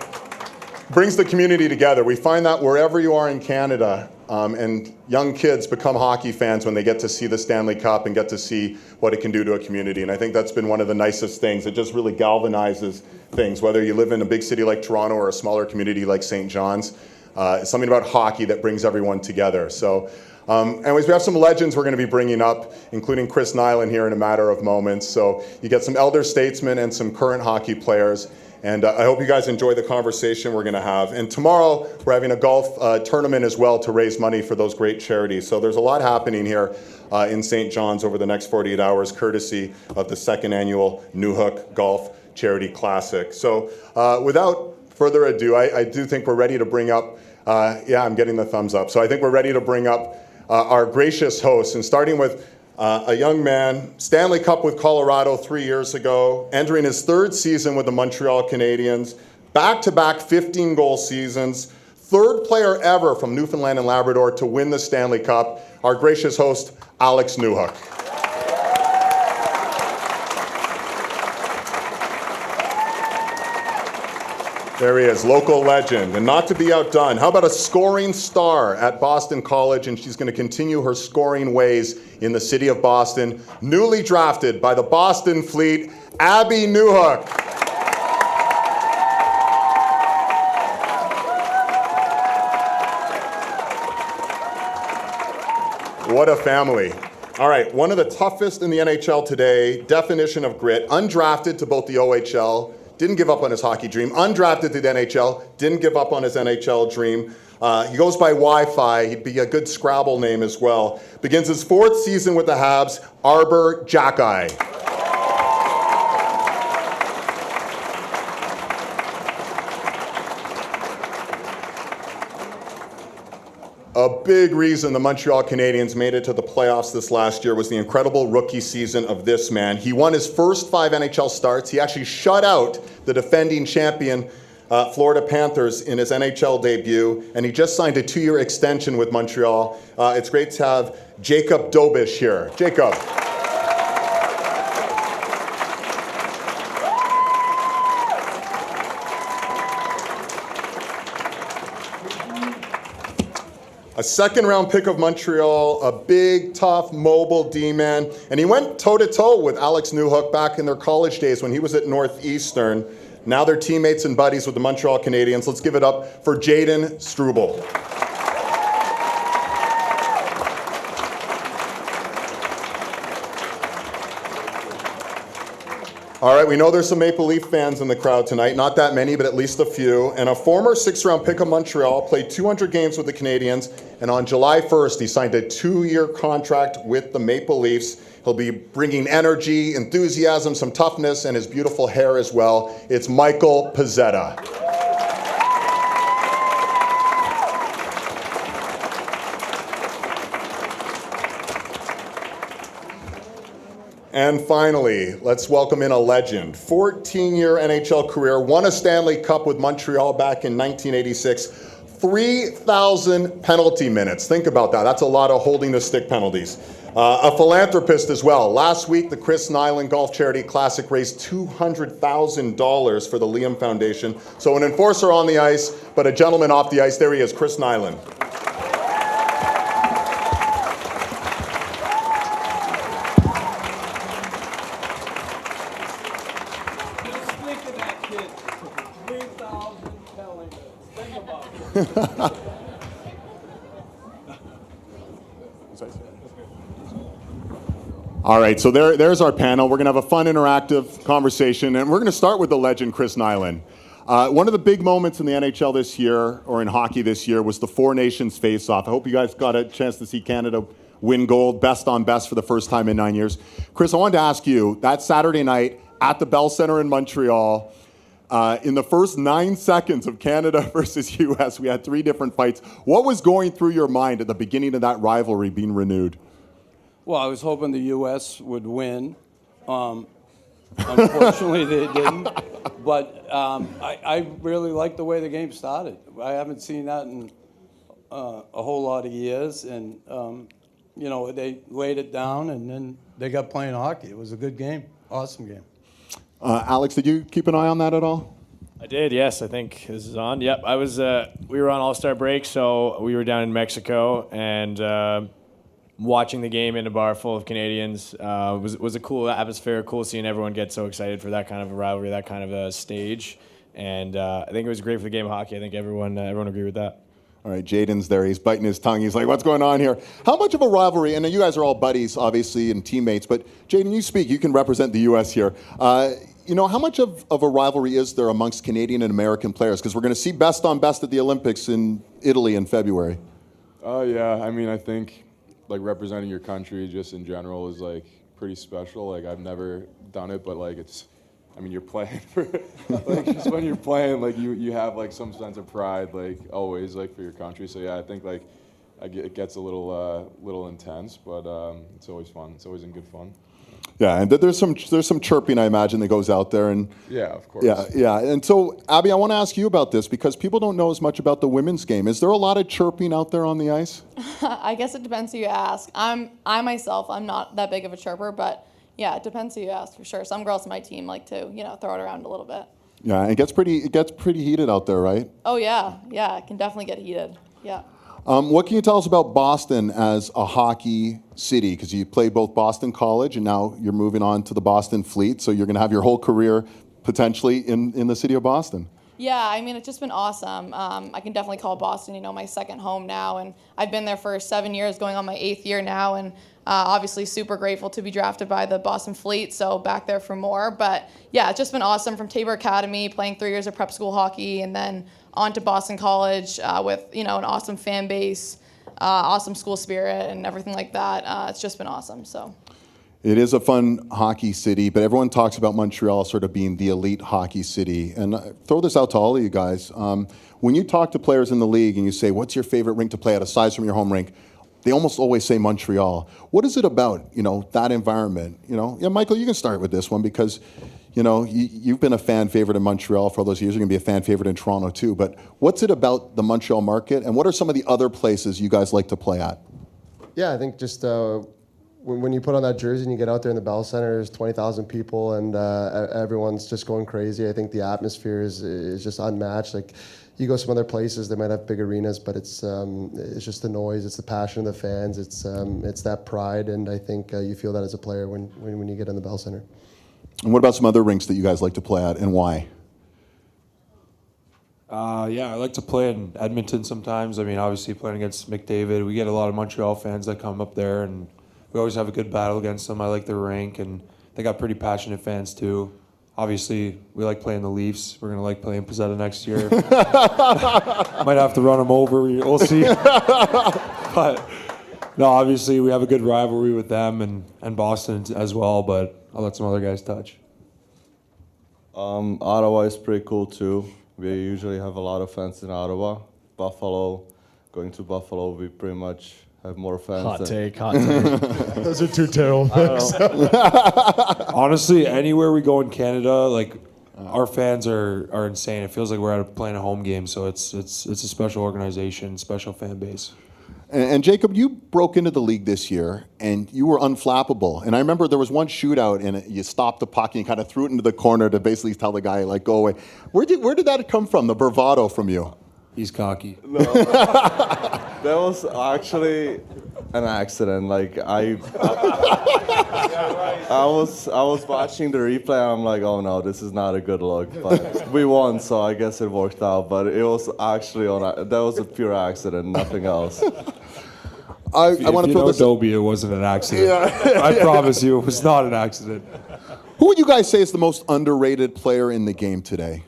brings the community together. We find that wherever you are in Canada, and young kids become hockey fans when they get to see the Stanley Cup and get to see what it can do to a community. And I think that's been one of the nicest things. It just really galvanizes things, whether you live in a big city like Toronto or a smaller community like St. John's. It's something about hockey that brings everyone together. So anyways, we have some legends we're going to be bringing up, including Chris Nyland here in a matter of moments. So you get some elder statesmen and some current hockey players. And I hope you guys enjoy the conversation we're going to have. And tomorrow, we're having a golf tournament as well to raise money for those great charities. So there's a lot happening here in St. John's over the next 48 hours, courtesy of the second annual Newhook Golf Charity Classic. So without further ado, I do think we're ready to bring up, I'm getting the thumbs up. So I think we're ready to bring up our gracious hosts, and starting with a young man, Stanley Cup with Colorado 3 years ago, entering his third season with the Montreal Canadiens, back-to-back 15-goal seasons, third player ever from Newfoundland and Labrador to win the Stanley Cup, our gracious host, Alex Newhook. There he is, local legend, and not to be outdone. How about a scoring star at Boston College, and she's going to continue her scoring ways in the city of Boston. Newly drafted by the Boston Fleet, Abby Newhook. What a family. All right, one of the toughest in the NHL today, definition of grit, undrafted to both the OHL, didn't give up on his hockey dream, undrafted to the NHL, didn't give up on his NHL dream. He goes by Wi-Fi, he'd be a good Scrabble name as well. Begins his fourth season with the Habs, Arbor Jackeye. A big reason the Montreal Canadiens made it to the playoffs this last year was the incredible rookie season of this man. He won his first 5 NHL starts. He actually shut out the defending champion Florida Panthers in his NHL debut, and he just signed a 2-year extension with Montreal. It's great to have Jacob Dobish here. Jacob. A second-round pick of Montreal, a big, tough, mobile D-man, and he went toe-to-toe with Alex Newhook back in their college days when he was at Northeastern. Now they're teammates and buddies with the Montreal Canadiens. Let's give it up for Jaden Struble. All right, we know there's some Maple Leaf fans in the crowd tonight. Not that many, but at least a few. And a former 6th-round pick of Montreal, played 200 games with the Canadiens, and on July 1st, he signed a 2-year contract with the Maple Leafs. He'll be bringing energy, enthusiasm, some toughness, and his beautiful hair as well. It's Michael Pezzetta. And finally, let's welcome in a legend. 14-year NHL career, won a Stanley Cup with Montreal back in 1986. 3,000 penalty minutes. Think about that. That's a lot of holding the stick penalties. A philanthropist as well. Last week, the Chris Nyland Golf Charity Classic raised $200,000 for the Liam Foundation. So an enforcer on the ice, but a gentleman off the ice. There he is, Chris Nyland. All right, so there's our panel. We're going to have a fun, interactive conversation, and we're going to start with the legend, Chris Nyland. One of the big moments in the NHL this year, or in hockey this year, was the Four Nations face-off. I hope you guys got a chance to see Canada win gold, best on best for the first time in 9 years. Chris, I wanted to ask you, that Saturday night at the Bell Centre in Montreal, in the first 9 seconds of Canada versus U.S., we had 3 different fights. What was going through your mind at the beginning of that rivalry being renewed?
Well, I was hoping the U.S. would win. Unfortunately, they didn't. But I really liked the way the game started. I haven't seen that in a whole lot of years. And, they laid it down, and then they got playing hockey. It was a good game. Awesome game.
Alex, did you keep an eye on that at all?
I did, yes. I think this is on. Yep, I was. We were on All-Star break, so we were down in Mexico and watching the game in a bar full of Canadians. Was a cool atmosphere. Cool seeing everyone get so excited for that kind of a rivalry, that kind of a stage. And I think it was great for the game of hockey. I think everyone agreed with that.
All right, Jaden's there. He's biting his tongue. He's like, what's going on here? How much of a rivalry, and you guys are all buddies, obviously, and teammates, but Jaden, you speak. You can represent the U.S. here. How much of a rivalry is there amongst Canadian and American players? Because we're going to see best on best at the Olympics in Italy in February.
Yeah, I mean, I think representing your country just in general is pretty special. I've never done it, but you're playing for just when you're playing, you have some sense of pride, always for your country. So yeah, I think it gets a little intense, but it's always fun. It's always in good fun.
Yeah, and there's some chirping, I imagine, that goes out there, and
yeah, of course.
Yeah. And so, Abby, I want to ask you about this because people don't know as much about the women's game. Is there a lot of chirping out there on the ice?
I guess it depends who you ask. I'm not that big of a chirper, but yeah, it depends who you ask for sure. Some girls on my team like to, throw it around a little bit.
Yeah, it gets pretty heated out there, right?
Oh yeah, it can definitely get heated. Yeah.
What can you tell us about Boston as a hockey city? Because you played both Boston College and now you're moving on to the Boston Fleet, so you're going to have your whole career potentially in the city of Boston.
Yeah, it's just been awesome. I can definitely call Boston, my second home now, and I've been there for 7 years, going on my 8th year now, and obviously super grateful to be drafted by the Boston Fleet, so back there for more. But yeah, it's just been awesome from Tabor Academy, playing 3 years of prep school hockey, and then on to Boston College with an awesome fan base, awesome school spirit, and everything like that. It's just been awesome. So.
It is a fun hockey city, but everyone talks about Montreal sort of being the elite hockey city. And throw this out to all of you guys. When you talk to players in the league and you say, what's your favorite rink to play at aside from your home rink? They almost always say Montreal. What is it about, that environment? Yeah, Michael, you can start with this one because, you've been a fan favorite in Montreal for all those years. You're going to be a fan favorite in Toronto too. But what's it about the Montreal market, and what are some of the other places you guys like to play at?
Yeah, I think just when you put on that jersey and you get out there in the Bell Centre, there's 20,000 people and everyone's just going crazy. I think the atmosphere is just unmatched. You go some other places, they might have big arenas, but it's just the noise, it's the passion of the fans, it's that pride, and I think you feel that as a player when you get in the Bell Centre.
And what about some other rinks that you guys like to play at, and why?
Yeah, I like to play in Edmonton sometimes. Obviously playing against McDavid, we get a lot of Montreal fans that come up there, and we always have a good battle against them. I like their rink, and they got pretty passionate fans too. Obviously, we like playing the Leafs. We're going to like playing Pizzetta next year. Might have to run them over. We'll see. But, no, obviously, we have a good rivalry with them and Boston as well, but I'll let some other guys touch.
Ottawa is pretty cool, too. We usually have a lot of fans in Ottawa. Buffalo, going to Buffalo, we pretty much have more fans.
Hot take.
Those are two terrible things.
Honestly, anywhere we go in Canada, our fans are insane. It feels like we're playing a home game, so it's a special organization, special fan base.
And Jacob, you broke into the league this year, and you were unflappable. And I remember there was one shootout, and you stopped the puck, and you kind of threw it into the corner to basically tell the guy, go away. Where did that come from, the bravado from you?
He's cocky.
No, that was actually an accident. I was watching the replay. I'm like, oh no, this is not a good look. But we won, so I guess it worked out. But it was actually that was a pure accident, nothing else.
I want to throw this. Dobie, it wasn't an accident. Yeah. I promise you, it was not an accident.
Who would you guys say is the most underrated player in the game today?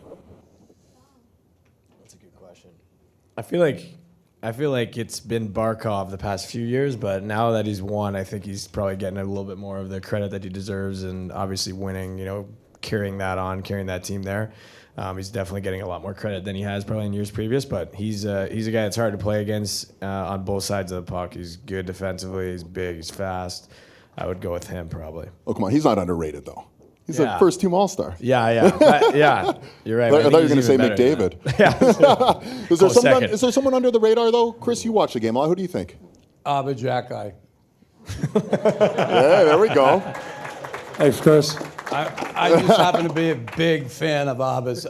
I feel like it's been Barkov the past few years, but now that he's won, I think he's probably getting a little bit more of the credit that he deserves, and obviously winning, carrying that team there. He's definitely getting a lot more credit than he has probably in years previous, but he's a guy that's hard to play against on both sides of the puck. He's good defensively, he's big, he's fast. I would go with him probably.
Oh, come on. He's not underrated, though. He's a first-team All-Star.
Yeah. You're right.
I thought you were going to say McDavid.
Yeah.
Is there someone under the radar, though? Chris, you watch the game a lot. Who do you think?
Abba Jackeye.
Yeah, there we go.
Thanks, Chris.
I just happen to be a big fan of Abba's.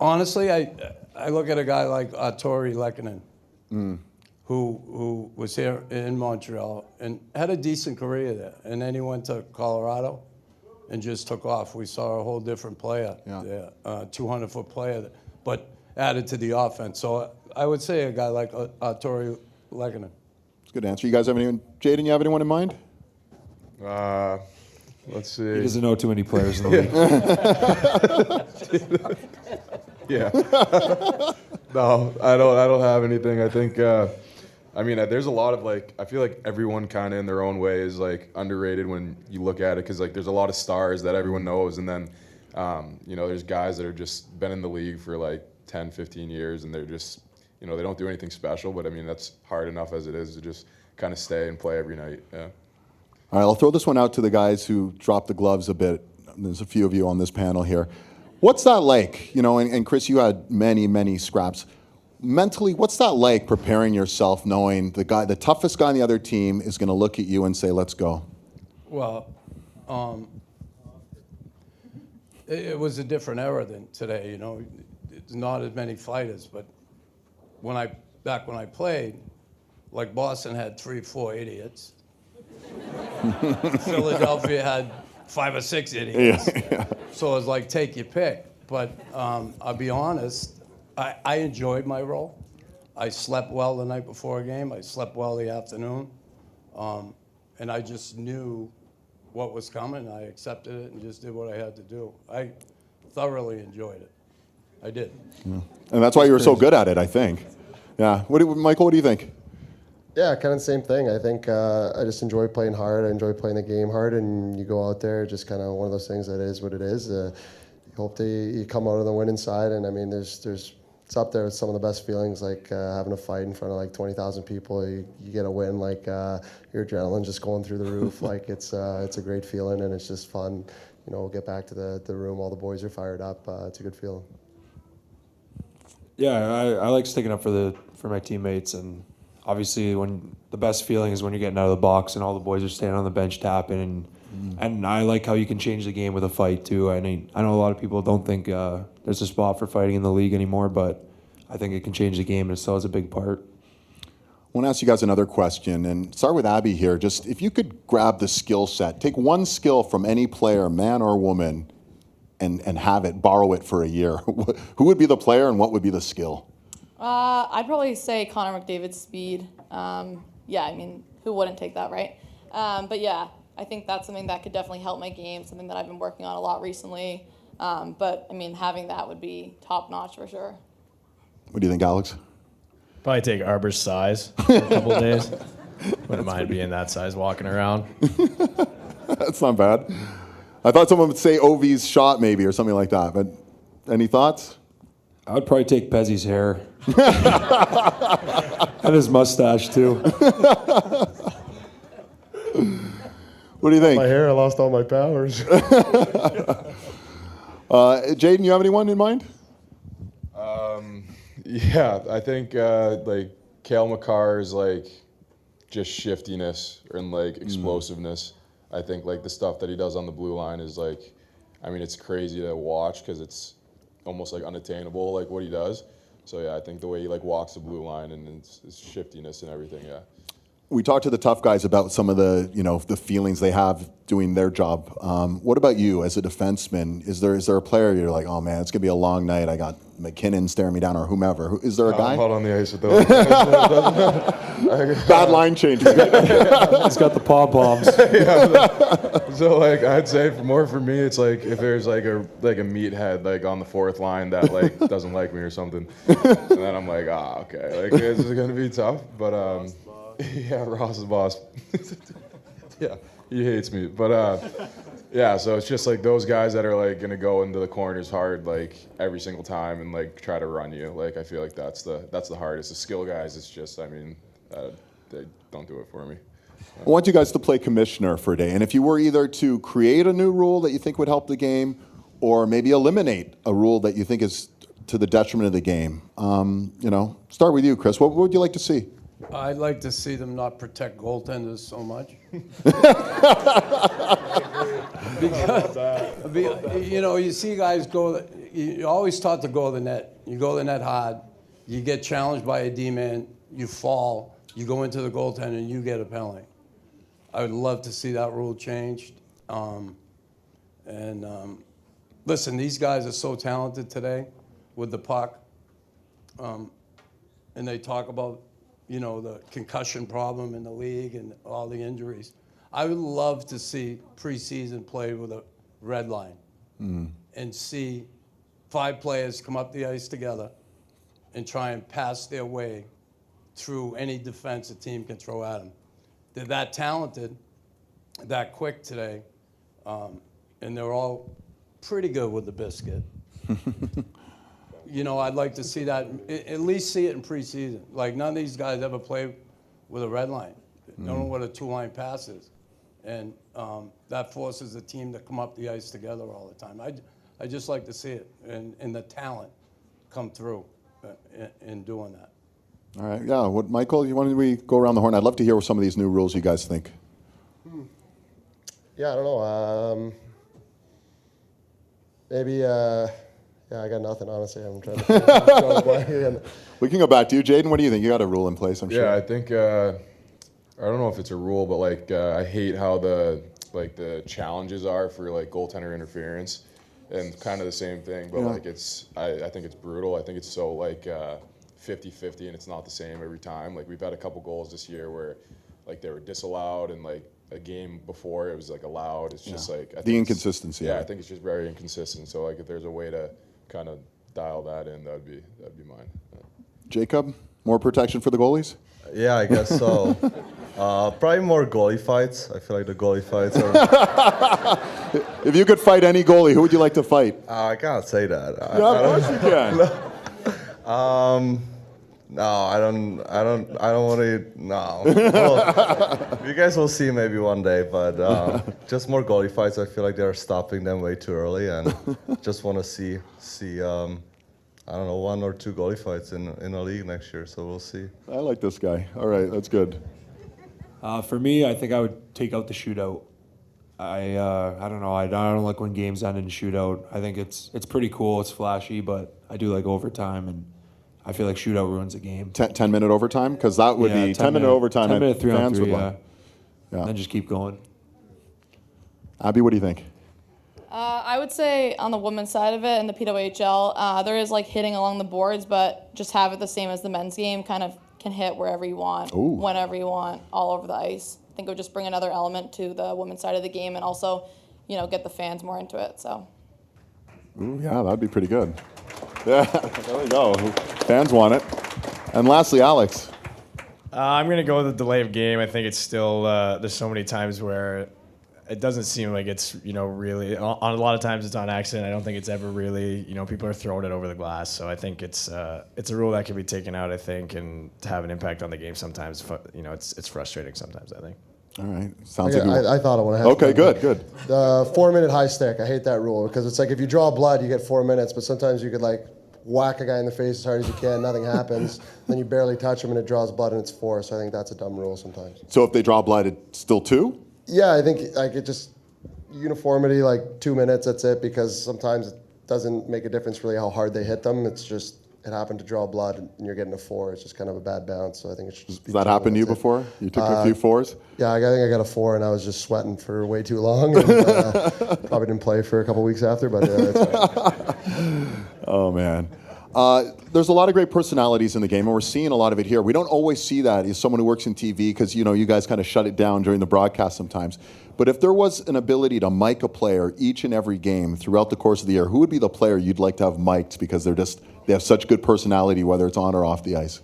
Honestly, I look at a guy like Tori Lehkonen, who was here in Montreal and had a decent career there. And then he went to Colorado and just took off. We saw a whole different player there, 200-foot player, but added to the offense. So I would say a guy like Tori Lehkonen.
That's a good answer. You guys have anyone? Jaden, you have anyone in mind?
Let's see.
He doesn't know too many players in the
league. Yeah. No, I don't have anything. I think, there's a lot of I feel like everyone kind of in their own way is underrated when you look at it, because there's a lot of stars that everyone knows, and then, there's guys that are just been in the league for 10, 15 years, and they're just, they don't do anything special, but that's hard enough as it is to just kind of stay and play every night. Yeah.
All right, I'll throw this one out to the guys who dropped the gloves a bit. There's a few of you on this panel here. What's that like? And Chris, you had many, many scraps. Mentally, what's that like preparing yourself knowing the toughest guy on the other team is going to look at you and say, let's go?
Well, it was a different era than today, It's not as many fighters, but back when I played, Boston had 3 or 4 idiots. Philadelphia had 5 or 6 idiots.
Yeah.
So it was take your pick. But I'll be honest, I enjoyed my role. I slept well the night before a game. I slept well the afternoon. And I just knew what was coming. I accepted it and just did what I had to do. I thoroughly enjoyed it. I did.
Yeah. And that's why you were so good at it, I think. Yeah. Michael, what do you think?
Yeah, kind of the same thing. I think I just enjoy playing hard. I enjoy playing the game hard, and you go out there, just kind of one of those things that is what it is. You hope you come out on the winning side, and it's up there with some of the best feelings, having a fight in front of 20,000 people. You get a win, your adrenaline just going through the roof. It's a great feeling, and it's just fun. We'll get back to the room. All the boys are fired up. It's a good feeling.
Yeah, I like sticking up for my teammates, and obviously when the best feeling is when you're getting out of the box and all the boys are standing on the bench tapping, and I like how you can change the game with a fight too. I know a lot of people don't think there's a spot for fighting in the league anymore, but I think it can change the game, and it still has a big part.
I want to ask you guys another question, and start with Abby here. Just if you could grab the skill set, take one skill from any player, man or woman, and borrow it for a year. Who would be the player and what would be the skill?
I'd probably say Connor McDavid's speed. Who wouldn't take that, right? But yeah, I think that's something that could definitely help my game, something that I've been working on a lot recently. Having that would be top notch for sure.
What do you think, Alex?
Probably take Arbor's size for a couple of days. Wouldn't mind being that size walking around.
That's not bad. I thought someone would say Ovi's shot maybe or something like that, but any thoughts?
I would probably take Pezzi's hair. And his mustache, too.
What do you think?
My hair, I lost all my powers.
Jaden, you have anyone in mind?
Yeah, I think Cale Makar is just shiftiness and explosiveness. I think the stuff that he does on the blue line is it's crazy to watch because it's almost unattainable what he does. So yeah, I think the way he walks the blue line and his shiftiness and everything. Yeah.
we talked to the tough guys about some of the, the feelings they have doing their job. What about you as a defenseman? Is there a player you're like, oh man, it's gonna be a long night. I got McKinnon staring me down, or whomever. Is there a guy?
I'm out on the ice with those.
Bad line changes.
He's got the pom poms.
So like I'd say for me, it's like if there's like a meathead like on the fourth line that like doesn't like me or something, and then I'm like, okay, like this is gonna be tough. But yeah, Ross is boss. Yeah, he hates me. But yeah, so it's just like those guys that are like gonna go into the corners hard like every single time and like try to run you. Like I feel like that's the hardest. The skill guys, it's just they don't do it for me.
I want you guys to play commissioner for a day, and if you were either to create a new rule that you think would help the game, or maybe eliminate a rule that you think is to the detriment of the game, start with you, Chris. What would you like to see?
I'd like to see them not protect goaltenders so much. Because, you see guys go, you're always taught to go to the net. You go to the net hard, you get challenged by a D-man, you fall, you go into the goaltender and you get a penalty. I would love to see that rule changed. Listen, these guys are so talented today with the puck. And they talk about the concussion problem in the league and all the injuries. I would love to see preseason play with a red line and see 5 players come up the ice together and try and pass their way through any defense a team can throw at them. They're that talented, that quick today, and they're all pretty good with the biscuit. I'd like to see that, at least see it in preseason. Like, none of these guys ever play with a red line. They don't know what a 2-line pass is. And that forces the team to come up the ice together all the time. I just like to see it and the talent come through in doing that.
All right, yeah. Michael, we go around the horn? I'd love to hear what some of these new rules you guys think.
Yeah, I don't know. Maybe, yeah, I got nothing, honestly. I'm trying to
We can go back to you. Jaden, what do you think? You got a rule in place, I'm sure.
Yeah, I think, I don't know if it's a rule, but like I hate how the challenges are for like goaltender interference, and kind of the same thing, but like I think it's brutal. I think it's so like 50-50 and it's not the same every time. Like we've had a couple goals this year where like they were disallowed, and like a game before it was like allowed. It's just like
the inconsistency.
Yeah, I think it's just very inconsistent. So like if there's a way to kind of dial that in, that'd be mine. Yeah.
Jacob, more protection for the goalies?
Yeah, I guess so. Probably more goalie fights. I feel like the goalie fights are...
If you could fight any goalie, who would you like to fight?
I can't say that.
Yeah, of course you can.
No, I don't want to. No. Well, you guys will see maybe one day, but just more goalie fights. I feel like they're stopping them way too early, and just want to see. I don't know, 1 or 2 goalie fights in the league next year. So we'll see.
I like this guy. All right, that's good.
For me, I think I would take out the shootout. I don't know. I don't like when games end in a shootout. I think it's pretty cool. It's flashy, but I do like overtime, and I feel like shootout ruins a game.
10-minute overtime? Because that would be 10-minute overtime.
10-minute 3-on-3,
would
yeah.
want.
And then just keep going.
Abby, what do you think?
I would say on the women's side of it in the PWHL, there is like hitting along the boards, but just have it the same as the men's game. Kind of can hit wherever you want, whenever you want, all over the ice. I think it would just bring another element to the women's side of the game, and also, get the fans more into it. So.
Ooh, yeah, that'd be pretty good. Yeah, there we go. Fans want it. And lastly, Alex.
I'm going to go with the delay of game. I think it's still, there's so many times where it doesn't seem like it's, really, on a lot of times it's on accident. I don't think it's ever really, people are throwing it over the glass. So I think it's a rule that can be taken out, I think, and to have an impact on the game sometimes, it's frustrating sometimes, I think.
All right. Sounds like
I thought I want to have.
Okay, good.
The 4-minute high stick. I hate that rule because it's like if you draw blood, you get 4 minutes, but sometimes you could like whack a guy in the face as hard as you can, nothing happens. Then you barely touch him and it draws blood and it's 4. So I think that's a dumb rule sometimes.
So if they draw blood, it's still 2?
Yeah, I think like it just uniformity, like 2 minutes. That's it, because sometimes it doesn't make a difference really how hard they hit them. It's just it happened to draw blood and you're getting a 4, it's just kind of a bad bounce. So I think it should just be.
Has that happened to you before? You took a few 4s?
Yeah, I think I got a 4 and I was just sweating for way too long. And, probably didn't play for a couple weeks after, but it's fine.
Oh, man. There's a lot of great personalities in the game, and we're seeing a lot of it here. We don't always see that as someone who works in TV because, you guys kind of shut it down during the broadcast sometimes. But if there was an ability to mic a player each and every game throughout the course of the year, who would be the player you'd like to have mic'd because they have such good personality, whether it's on or off the ice?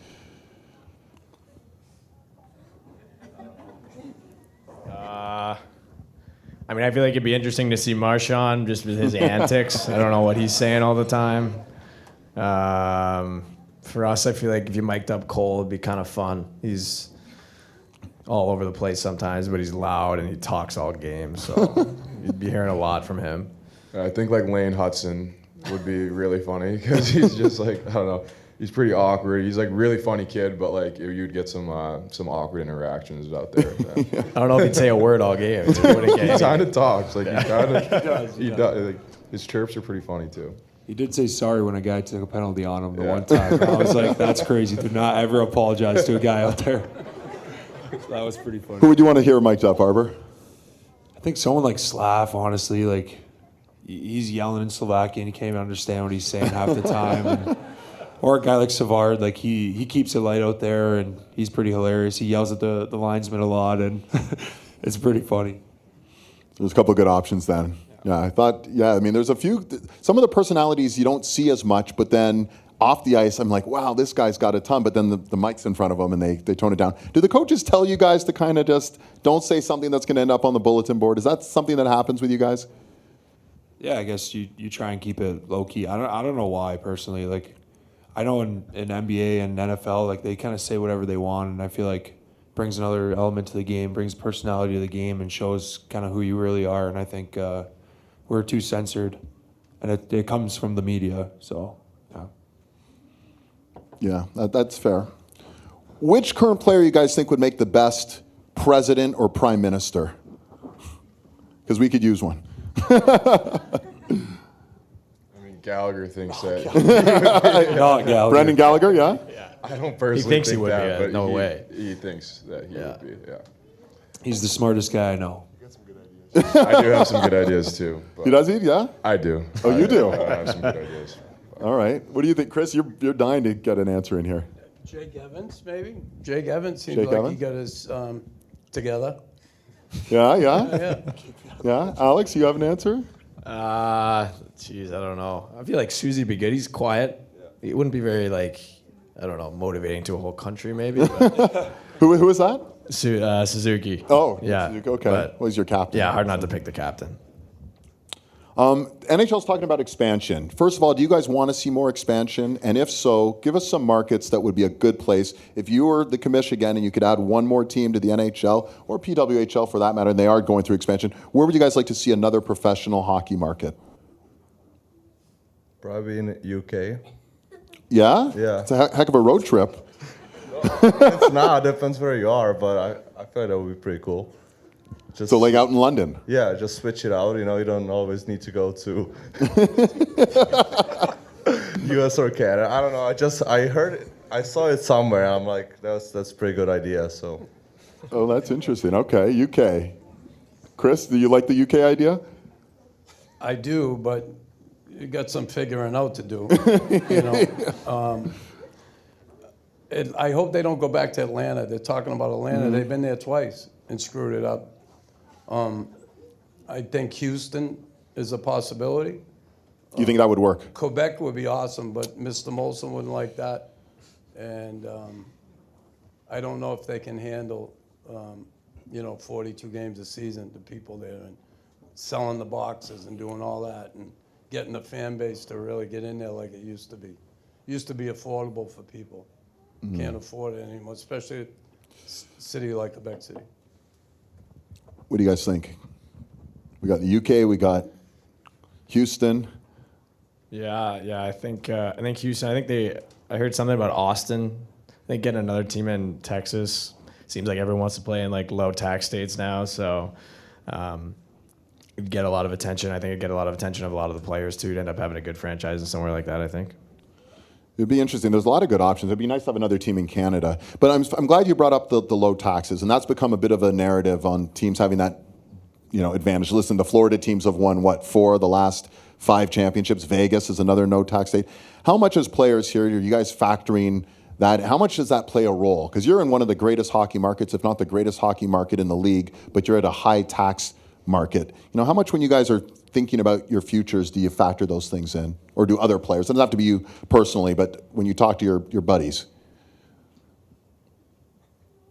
I mean, I feel like it'd be interesting to see Marchand just with his antics. I don't know what he's saying all the time. For us, I feel like if you mic'd up Cole, it'd be kind of fun. He's all over the place sometimes, but he's loud and he talks all game, so you'd be hearing a lot from him.
I think like Lane Hudson would be really funny because he's just like, I don't know, he's pretty awkward. He's like really funny kid, but like you'd get some awkward interactions out there.
I don't know if he'd say a word all game.
He kind of talks like he does. Like, his chirps are pretty funny too.
He did say sorry when a guy took a penalty on him the one time. I was like, that's crazy. Do not ever apologize to a guy out there. That was pretty funny.
Who would you want to hear mic'd up, Arbor?
I think someone like Slav, honestly, like he's yelling in Slovakian. He can't even understand what he's saying half the time. Or a guy like Savard, like he keeps it light out there and he's pretty hilarious. He yells at the linesman a lot and it's pretty funny.
There's a couple of good options then. Yeah, I thought, I mean, there's a few, some of the personalities you don't see as much, but then off the ice, I'm like, wow, this guy's got a ton, but then the mic's in front of him and they tone it down. Do the coaches tell you guys to kind of just don't say something that's going to end up on the bulletin board? Is that something that happens with you guys?
Yeah, I guess you try and keep it low key. I don't know why personally. Like, I know in NBA and NFL, like they kind of say whatever they want, and I feel like brings another element to the game, brings personality to the game, and shows kind of who you really are. And I think we're too censored, and it comes from the media. So,
yeah, that's fair. Which current player you guys think would make the best president or prime minister? Because we could use one.
Gallagher thinks that.
Gallagher.
Brendan Gallagher, yeah?
I don't personally
He thinks
think
he would
that,
be.
but
No way.
He thinks that he would be, yeah.
He's the smartest guy I know.
I do have some good ideas too.
He does eat, yeah?
I do.
Oh, you do?
I have some good ideas.
All right. What do you think, Chris? You're dying to get an answer in here.
Jake Evans, maybe? Jake Evans seems
Jake
like
Evans?
he got his together.
Yeah. Yeah. Alex, you have an answer?
Geez, I don't know. I feel like Susie would be good. He's quiet. He wouldn't be very, motivating to a whole country, maybe. But
Who is that?
Suzuki.
Oh,
yeah.
Suzuki, okay.
But,
He's your captain.
Yeah, hard not to pick the captain.
NHL's talking about expansion. First of all, do you guys want to see more expansion? And if so, give us some markets that would be a good place. If you were the commission again and you could add one more team to the NHL or PWHL for that matter, and they are going through expansion, where would you guys like to see another professional hockey market?
Probably in the UK.
Yeah?
Yeah.
It's a heck of a road trip.
It's not. It depends where you are, but I feel like that would be pretty cool.
So like out in London?
Yeah, just switch it out. You know, you don't always need to go to US or Canada. I don't know. I heard it. I saw it somewhere. I'm like, that's a pretty good idea. So.
Oh, that's interesting. Okay, UK. Chris, do you like the UK idea?
I do, but you got some figuring out to do. I hope they don't go back to Atlanta. They're talking about Atlanta.
Mm-hmm.
They've been there twice and screwed it up. I think Houston is a possibility.
You think that would work?
Quebec would be awesome, but Mr. Molson wouldn't like that. And I don't know if they can handle, 42 games a season, the people there, and selling the boxes and doing all that and getting the fan base to really get in there like it used to be. It used to be affordable for people.
Mm-hmm.
Can't afford it anymore, especially a city like Quebec City.
What do you guys think? We got the UK, we got Houston.
Yeah. I think Houston. I heard something about Austin. I think getting another team in Texas. Seems like everyone wants to play in like low tax states now, so it'd get a lot of attention. I think it'd get a lot of attention of a lot of the players too. To end up having a good franchise in somewhere like that, I think.
It'd be interesting. There's a lot of good options. It'd be nice to have another team in Canada. But I'm glad you brought up the low taxes, and that's become a bit of a narrative on teams having that, advantage. Listen, the Florida teams have won, 4 of the last 5 championships. Vegas is another no-tax state. How much as players here, are you guys factoring that? How much does that play a role? Because you're in one of the greatest hockey markets, if not the greatest hockey market in the league, but you're at a high-tax market. How much when you guys are thinking about your futures, do you factor those things in? Or do other players? It doesn't have to be you personally, but when you talk to your buddies.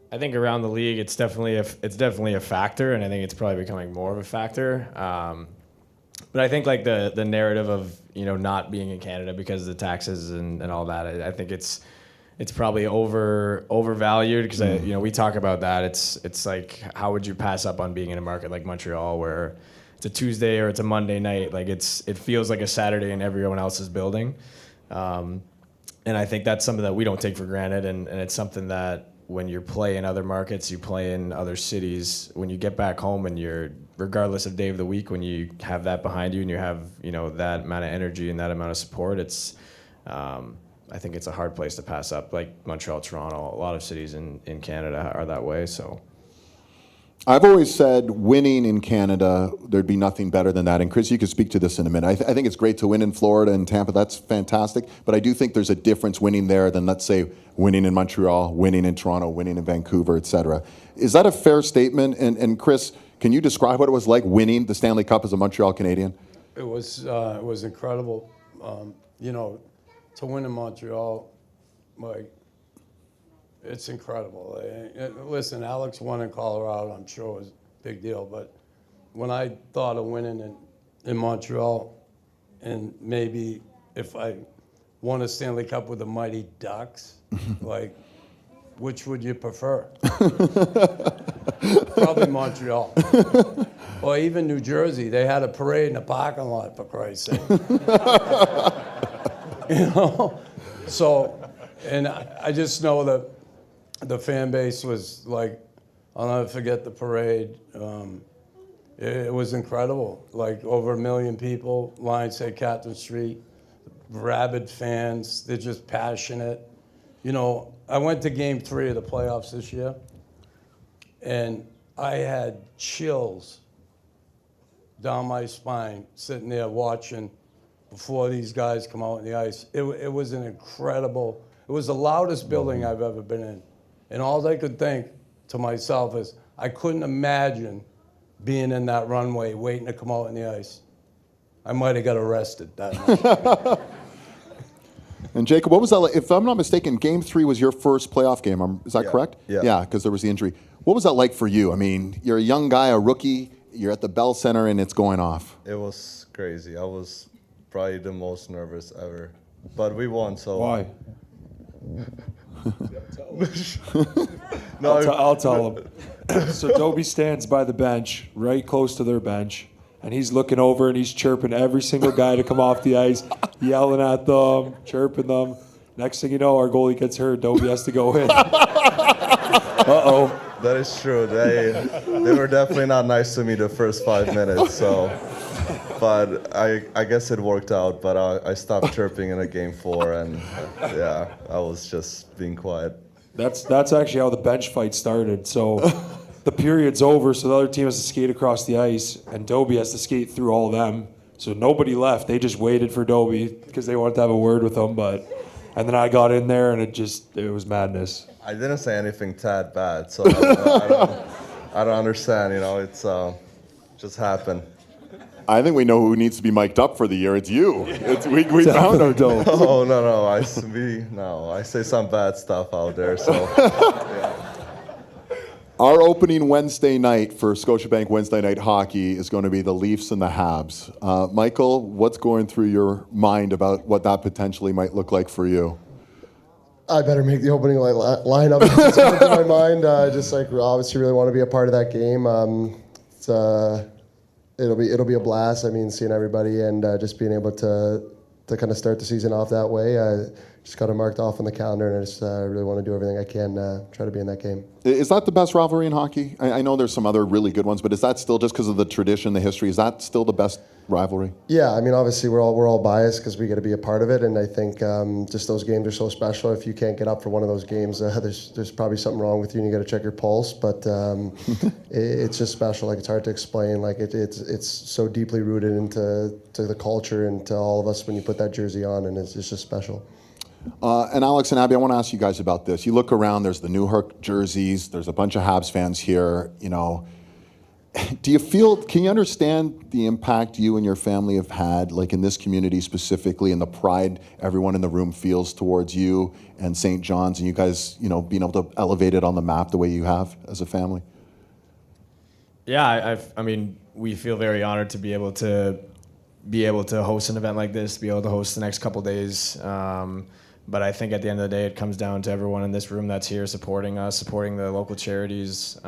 I think around the league, it's definitely a factor, and I think it's probably becoming more of a factor. But I think like the narrative of not being in Canada because of the taxes and all that, I think it's probably overvalued because we talk about that. It's like, how would you pass up on being in a market like Montreal where it's a Tuesday or it's a Monday night? Like it feels like a Saturday in everyone else's building, and I think that's something that we don't take for granted, and it's something that when you play in other markets, you play in other cities, when you get back home and you're, regardless of day of the week, when you have that behind you and you have that amount of energy and that amount of support, it's I think it's a hard place to pass up. Like Montreal, Toronto, a lot of cities in Canada are that way. So
I've always said winning in Canada, there'd be nothing better than that. And Chris, you could speak to this in a minute. I think it's great to win in Florida and Tampa. That's fantastic. But I do think there's a difference winning there than, let's say, winning in Montreal, winning in Toronto, winning in Vancouver, et cetera. Is that a fair statement? And Chris, can you describe what it was like winning the Stanley Cup as a Montreal Canadian?
It was incredible. To win in Montreal, it's incredible. Listen, Alex won in Colorado. I'm sure it was a big deal. But when I thought of winning in Montreal, and maybe if I won a Stanley Cup with the Mighty Ducks, which would you prefer? Probably Montreal. Or even New Jersey. They had a parade in the parking lot, for Christ's sake. So, and I just know that the fan base was like, I'll never forget the parade. It was incredible. Like over 1 million people lined St. Catherine Street, rabid fans. They're just passionate. I went to Game 3 of the playoffs this year, and I had chills down my spine sitting there watching before these guys come out on the ice. It was an incredible, it was the loudest building I've ever been in. And all I could think to myself is, I couldn't imagine being in that runway waiting to come out on the ice. I might have got arrested that night.
And Jacob, what was that like? If I'm not mistaken, Game 3 was your first playoff game. Is that correct?
Yeah.
Yeah, because there was the injury. What was that like for you? I mean, you're a young guy, a rookie. You're at the Bell Center, and it's going off.
It was crazy. I was probably the most nervous ever. But we won, so...
Why?
No,
I'll tell him. So Dobie stands by the bench, right close to their bench, and he's looking over and he's chirping every single guy to come off the ice, yelling at them, chirping them. Next thing you know, our goalie gets hurt. Dobie has to go in. Uh-oh.
That is true. They were definitely not nice to me the first 5 minutes. So, but I guess it worked out. But I stopped chirping in a Game 4, and yeah, I was just being quiet.
That's actually how the bench fight started. So the period's over, so the other team has to skate across the ice, and Dobie has to skate through all of them. So nobody left. They just waited for Dobie because they wanted to have a word with him. And then I got in there, and it was madness.
I didn't say anything that bad, so I don't understand. It's just happened.
I think we know who needs to be mic'd up for the year. It's you. We found our dope.
Oh no! I say some bad stuff out there. So yeah.
Our opening Wednesday night for Scotiabank Wednesday Night Hockey is going to be the Leafs and the Habs. Michael, what's going through your mind about what that potentially might look like for you?
I better make the opening lineup. It's coming to my mind. Obviously really want to be a part of that game. It'll be a blast. I mean, seeing everybody and just being able to kind of start the season off that way. just got it marked off on the calendar, and I just really want to do everything I can try to be in that game.
Is that the best rivalry in hockey? I know there's some other really good ones, but is that still, just because of the tradition, the history, is that still the best rivalry?
Yeah, I mean, obviously we're all biased because we got to be a part of it, and I think just those games are so special. If you can't get up for one of those games, there's probably something wrong with you, and you got to check your pulse. But it's just special. Like, it's hard to explain. Like, it's so deeply rooted into the culture and to all of us when you put that jersey on, and it's just special.
And Alex and Abby, I want to ask you guys about this. You look around, there's the Newhook jerseys, there's a bunch of Habs fans here, you know. Can you understand the impact you and your family have had, like in this community specifically, and the pride everyone in the room feels towards you and St. John's, and you guys, you know, being able to elevate it on the map the way you have as a family?
Yeah, I mean, we feel very honored to be able to host an event like this, to be able to host the next couple days. But I think at the end of the day, it comes down to everyone in this room that's here supporting us, supporting the local charities.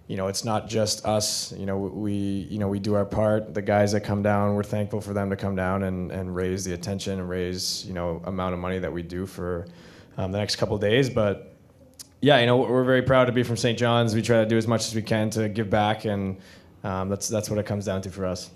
You know, it's not just us. You know, we do our part. The guys that come down, we're thankful for them to come down and raise the attention and raise, you know, amount of money that we do for the next couple days. But yeah, you know, we're very proud to be from St. John's. We try to do as much as we can to give back, and that's what it comes down to for us.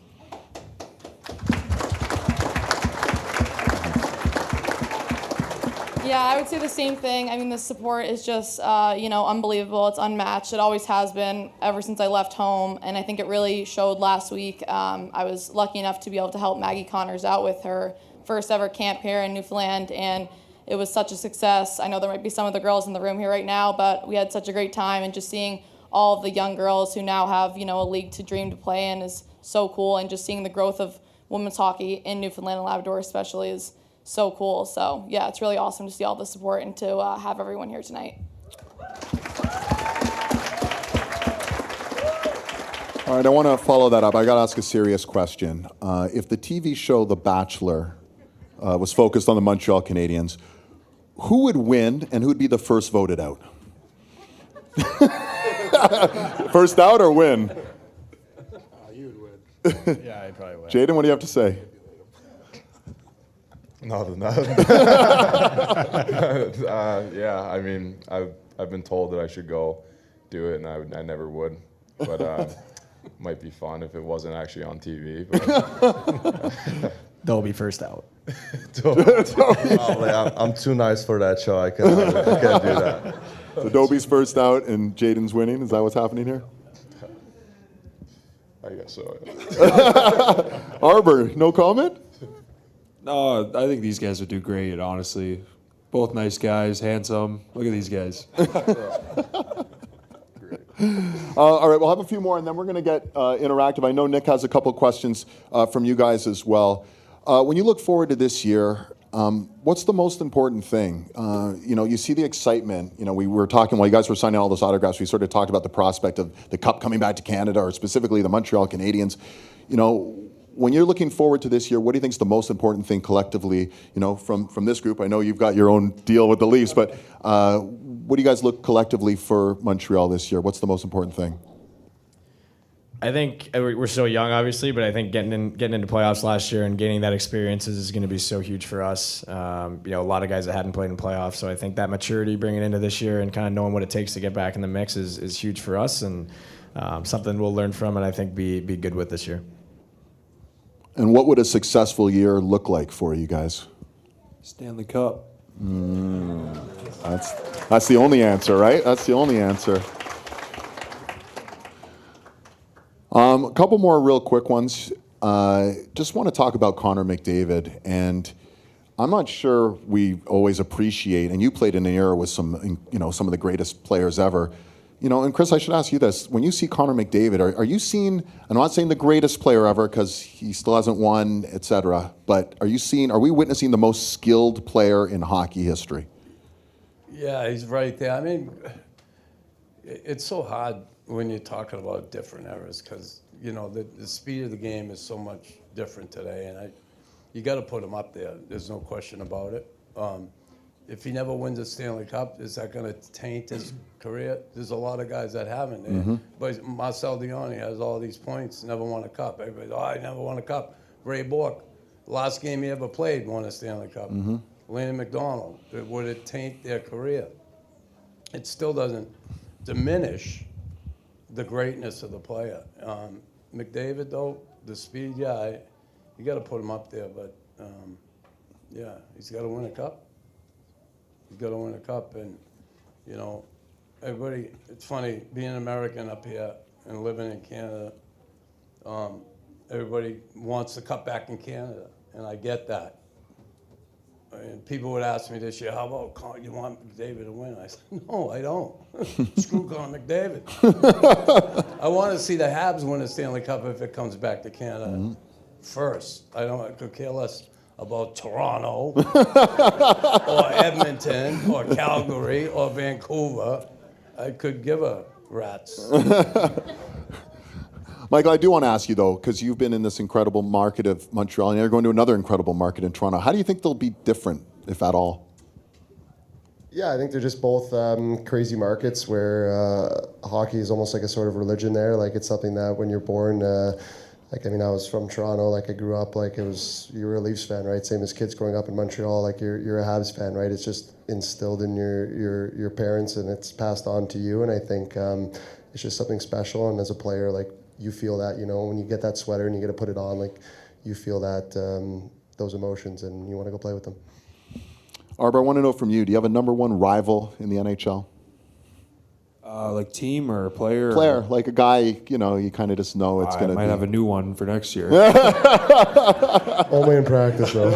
Yeah, I would say the same thing. I mean, the support is just, you know, unbelievable. It's unmatched. It always has been ever since I left home, and I think it really showed last week. I was lucky enough to be able to help Maggie Connors out with her first ever camp here in Newfoundland, and it was such a success. I know there might be some of the girls in the room here right now, but we had such a great time, and just seeing all of the young girls who now have, you know, a league to dream to play in is so cool, and just seeing the growth of women's hockey in Newfoundland and Labrador especially is so cool. So yeah, it's really awesome to see all the support and to have everyone here tonight.
All right, I want to follow that up. I got to ask a serious question. If the TV show The Bachelor was focused on the Montreal Canadiens, who would win and who would be the first voted out? First out or win?
You would win.
Yeah, I probably would.
Jaden, what do you have to say?
Nothing. Yeah, I mean, I've been told that I should go do it, and I never would. But might be fun if it wasn't actually on TV. But
They'll be first out.
Probably, I'm too nice for that show. I can't do that.
So Dobie's first out and Jaden's winning. Is that what's happening here?
I guess so.
Arbor, no comment?
No, I think these guys would do great, honestly. Both nice guys, handsome. Look at these guys.
All right, we'll have a few more, and then we're going to get interactive. I know Nick has a couple questions from you guys as well. When you look forward to this year, what's the most important thing? You know, you see the excitement. You know, we were talking while you guys were signing all those autographs. We sort of talked about the prospect of the Cup coming back to Canada, or specifically the Montreal Canadiens. You know, when you're looking forward to this year, what do you think is the most important thing collectively, you know, from this group? I know you've got your own deal with the Leafs, but what do you guys look collectively for Montreal this year? What's the most important thing?
I think we're so young, obviously, but I think getting into playoffs last year and gaining that experience is going to be so huge for us. You know, a lot of guys that hadn't played in playoffs, so I think that maturity bringing into this year and kind of knowing what it takes to get back in the mix is huge for us, and something we'll learn from and I think be good with this year.
And what would a successful year look like for you guys?
Stanley Cup.
That's the only answer, right? That's the only answer. A couple more real quick ones. Just want to talk about Connor McDavid, and I'm not sure we always appreciate, and you played in an era with some of the greatest players ever. You know, and Chris, I should ask you this. When you see Connor McDavid, are you seeing, I'm not saying the greatest player ever because he still hasn't won, et cetera, but are we witnessing the most skilled player in hockey history?
Yeah, he's right there. I mean, it's so hard when you're talking about different eras because, you know, the speed of the game is so much different today, and you got to put him up there. There's no question about it. If he never wins a Stanley Cup, is that going to taint his career? There's a lot of guys that haven't. Mm-hmm. But Marcel Dioni has all these points, never won a cup. Everybody's, he never won a cup. Ray Bourque, last game he ever played, won a Stanley Cup. Mm-hmm. Lanny McDonald? Would it taint their career? It still doesn't diminish the greatness of the player. McDavid, though, the speed, yeah, you got to put him up there, but yeah, he's got to win a cup. He's got to win a cup, and you know, everybody. It's funny being American up here and living in Canada. Everybody wants the cup back in Canada, and I get that. And people would ask me this year, how about you want McDavid to win? I said, no, I don't. Screw Connor McDavid. I want to see the Habs win a Stanley Cup if it comes back to Canada first. I could care less about Toronto or Edmonton or Calgary or Vancouver. I could give a rat's.
Michael, I do want to ask you, though, because you've been in this incredible market of Montreal, and you're going to another incredible market in Toronto. How do you think they'll be different, if at all?
Yeah, I think they're just both crazy markets where hockey is almost like a sort of religion there. Like, it's something that when you're born, like, I mean, I was from Toronto. Like, I grew up, like, you were a Leafs fan, right? Same as kids growing up in Montreal. Like, you're a Habs fan, right? It's just instilled in your parents, and it's passed on to you. And I think it's just something special. And as a player, like, you feel that, you know, when you get that sweater and you get to put it on, like, you feel that those emotions, and you want to go play with them.
Arber, I want to know from you, do you have a number one rival in the NHL?
Like team or player?
Player, like a guy, you know, you kind of just know it's going to be.
I might have a new one for next year.
Only in practice, though.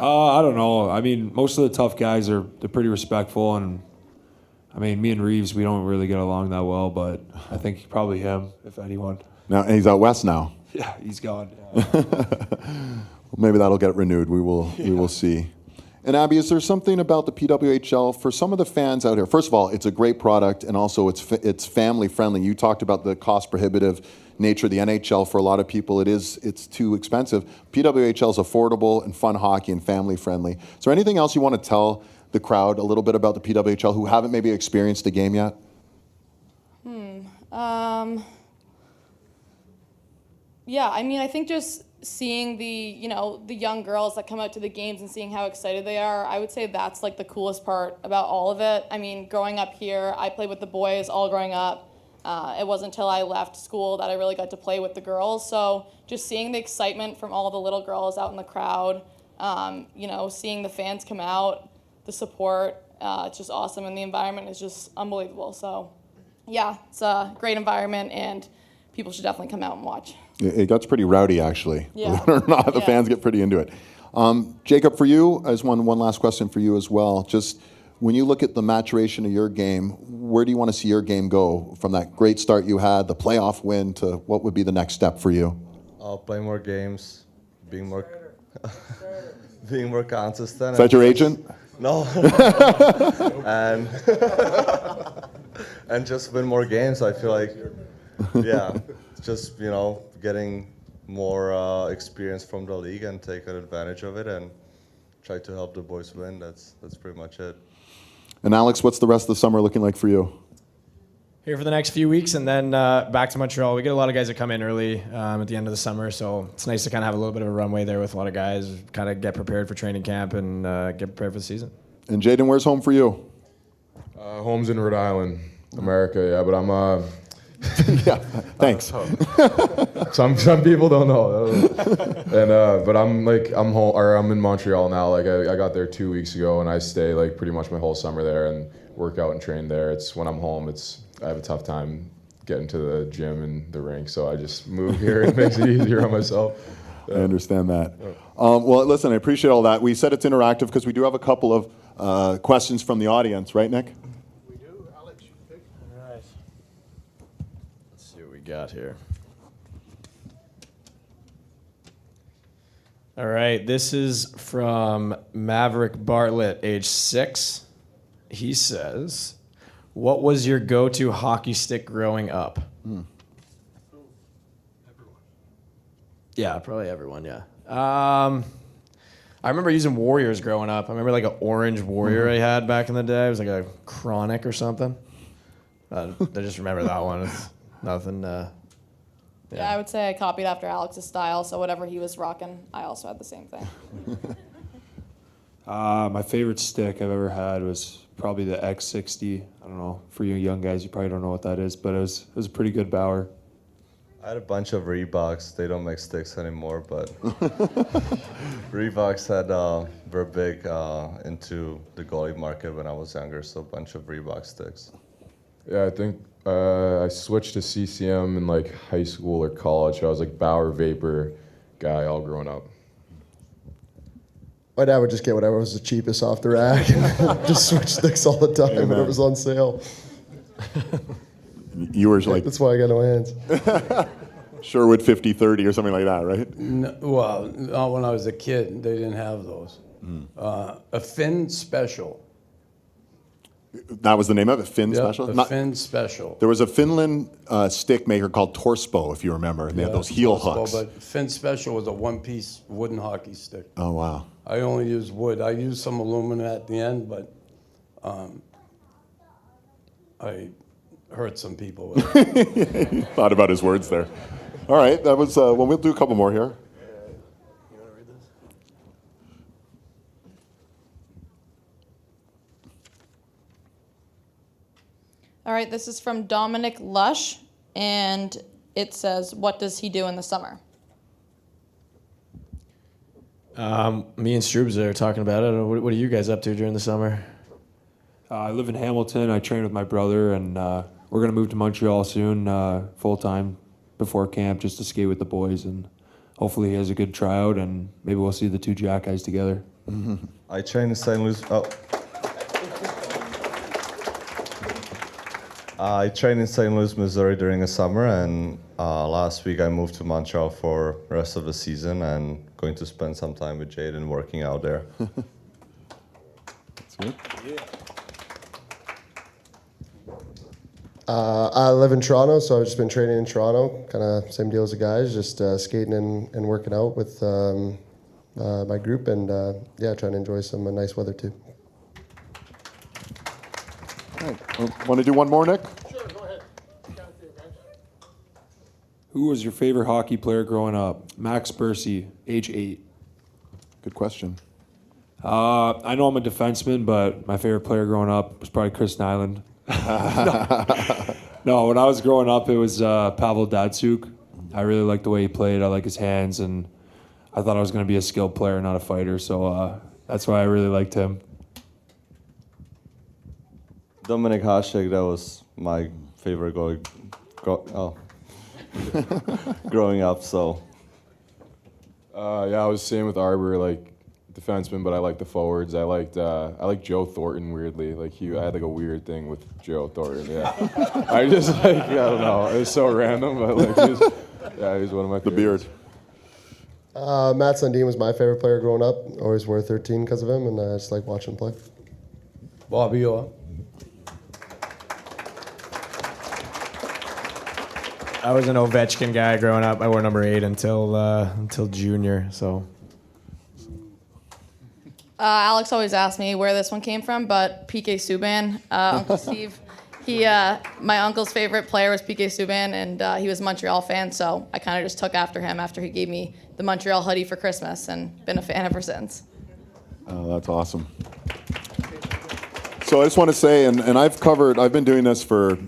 I don't know. I mean, most of the tough guys they're pretty respectful, and I mean, me and Reeves, we don't really get along that well, but I think probably him, if anyone.
Now, and he's out west now.
Yeah, he's gone.
Well, maybe that'll get renewed. We will see. And Abby, is there something about the PWHL for some of the fans out here? First of all, it's a great product, and also it's family friendly. You talked about the cost prohibitive nature of the NHL. For a lot of people, it's too expensive. PWHL is affordable and fun hockey and family friendly. Is there anything else you want to tell the crowd a little bit about the PWHL who haven't maybe experienced a game yet?
Yeah, I mean, I think just seeing the young girls that come out to the games and seeing how excited they are, I would say that's like the coolest part about all of it. I mean, growing up here, I played with the boys all growing up. It wasn't until I left school that I really got to play with the girls. So just seeing the excitement from all the little girls out in the crowd, seeing the fans come out, the support, it's just awesome, and the environment is just unbelievable. So, yeah, it's a great environment, and people should definitely come out and watch.
It gets pretty rowdy, actually.
Yeah.
Believe it or not, the fans get pretty into it. Jacob, for you, I just one last question for you as well. Just when you look at the maturation of your game, where do you want to see your game go from that great start you had, the playoff win, to what would be the next step for you?
Play more games, being more consistent.
Is that your agent?
No. and just win more games. I feel like, yeah, just getting more experience from the league and take advantage of it and try to help the boys win. That's pretty much it.
And Alex, what's the rest of the summer looking like for you?
Here for the next few weeks, and then back to Montreal. We get a lot of guys that come in early at the end of the summer, so it's nice to kind of have a little bit of a runway there with a lot of guys, kind of get prepared for training camp and get prepared for the season.
And Jaden, where's home for you?
Home's in Rhode Island, America, yeah, but I'm...
yeah, thanks.
Some people don't know. And but I'm home, or I'm in Montreal now. Like I got there 2 weeks ago, and I stay like pretty much my whole summer there and work out and train there. It's when I'm home, I have a tough time getting to the gym and the rink, so I just move here. It makes it easier on myself.
I understand that. Well, listen, I appreciate all that. We said it's interactive because we do have a couple of questions from the audience, right, Nick?
We do. Alex, you pick. All right. Let's see what we got here. All right, this is from Maverick Bartlett, age 6. He says, what was your go-to hockey stick growing up?
Everyone.
Yeah, probably everyone, yeah. I remember using Warriors growing up. I remember like an orange Warrior I had back in the day. It was like a Chronic or something. I just remember that one. It's nothing...
Yeah, I would say I copied after Alex's style, so whatever he was rocking, I also had the same thing.
My favorite stick I've ever had was probably the X60. I don't know, for you young guys, you probably don't know what that is, but it was a pretty good Bauer.
I had a bunch of Reeboks. They don't make sticks anymore, but Reeboks were big into the goalie market when I was younger, so a bunch of Reebok sticks.
Yeah, I think I switched to CCM in like high school or college. I was like Bauer Vapor guy all growing up.
My dad would just get whatever was the cheapest off the rack and just switch sticks all the time when it was on sale.
You were like
That's why I got no hands.
Sherwood 50-30 or something like that, right?
No, well, not when I was a kid. They didn't have those. A Finn Special.
That was the name of it, Finn
Yep,
Special?
a Finn Special.
There was a Finland stick maker called Torspo, if you remember, and they had those heel hooks.
But Finn Special was a one-piece wooden hockey stick.
Oh, wow.
I only use wood. I use some aluminum at the end, but I hurt some people with it.
Thought about his words there. All right, that was, well, we'll do a couple more here.
All right, this is from Dominic Lush, and it says, what does he do in the summer?
Me and Stroobs are talking about it. What are you guys up to during the summer?
I live in Hamilton. I train with my brother, and we're going to move to Montreal soon, full-time, before camp, just to skate with the boys. And hopefully he has a good tryout, and maybe we'll see the two Jack guys together.
I train in St. Louis. I trained in St. Louis, Missouri during the summer, and last week I moved to Montreal for the rest of the season and going to spend some time with Jaden working out there.
That's good.
I live in Toronto, so I've just been training in Toronto. Kind of same deal as the guys, just skating and working out with my group, and yeah, trying to enjoy some nice weather too.
Want to do one more, Nick?
Who was your favorite hockey player growing up? Max Bercy, age 8.
Good question.
I know I'm a defenseman, but my favorite player growing up was probably Chris Nyland. No, when I was growing up, it was Pavel Datsyuk. I really liked the way he played. I like his hands, and I thought I was going to be a skilled player, not a fighter. So that's why I really liked him.
Dominic Hasek, that was my favorite goalie growing up, so.
Yeah, I was same with Arbor, like defenseman, but I like the forwards. I liked Joe Thornton weirdly. Like I had like a weird thing with Joe Thornton. Yeah, I just like I don't know. It was so random, but like he was one of my favorites.
The beard.
Matt Sundin was my favorite player growing up. Always wore 13 because of him, and I just like watching him play.
Bobby Orr.
I was an Ovechkin guy growing up. I wore number 8 until junior. So
Alex always asks me where this one came from, but PK Subban, Uncle Steve, my uncle's favorite player was PK Subban, and he was a Montreal fan, so I kind of just took after him after he gave me the Montreal hoodie for Christmas, and been a fan ever since.
Oh, that's awesome. So I just want to say, and I've been doing this for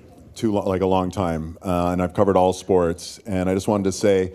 a long time, and I've covered all sports, and I just wanted to say,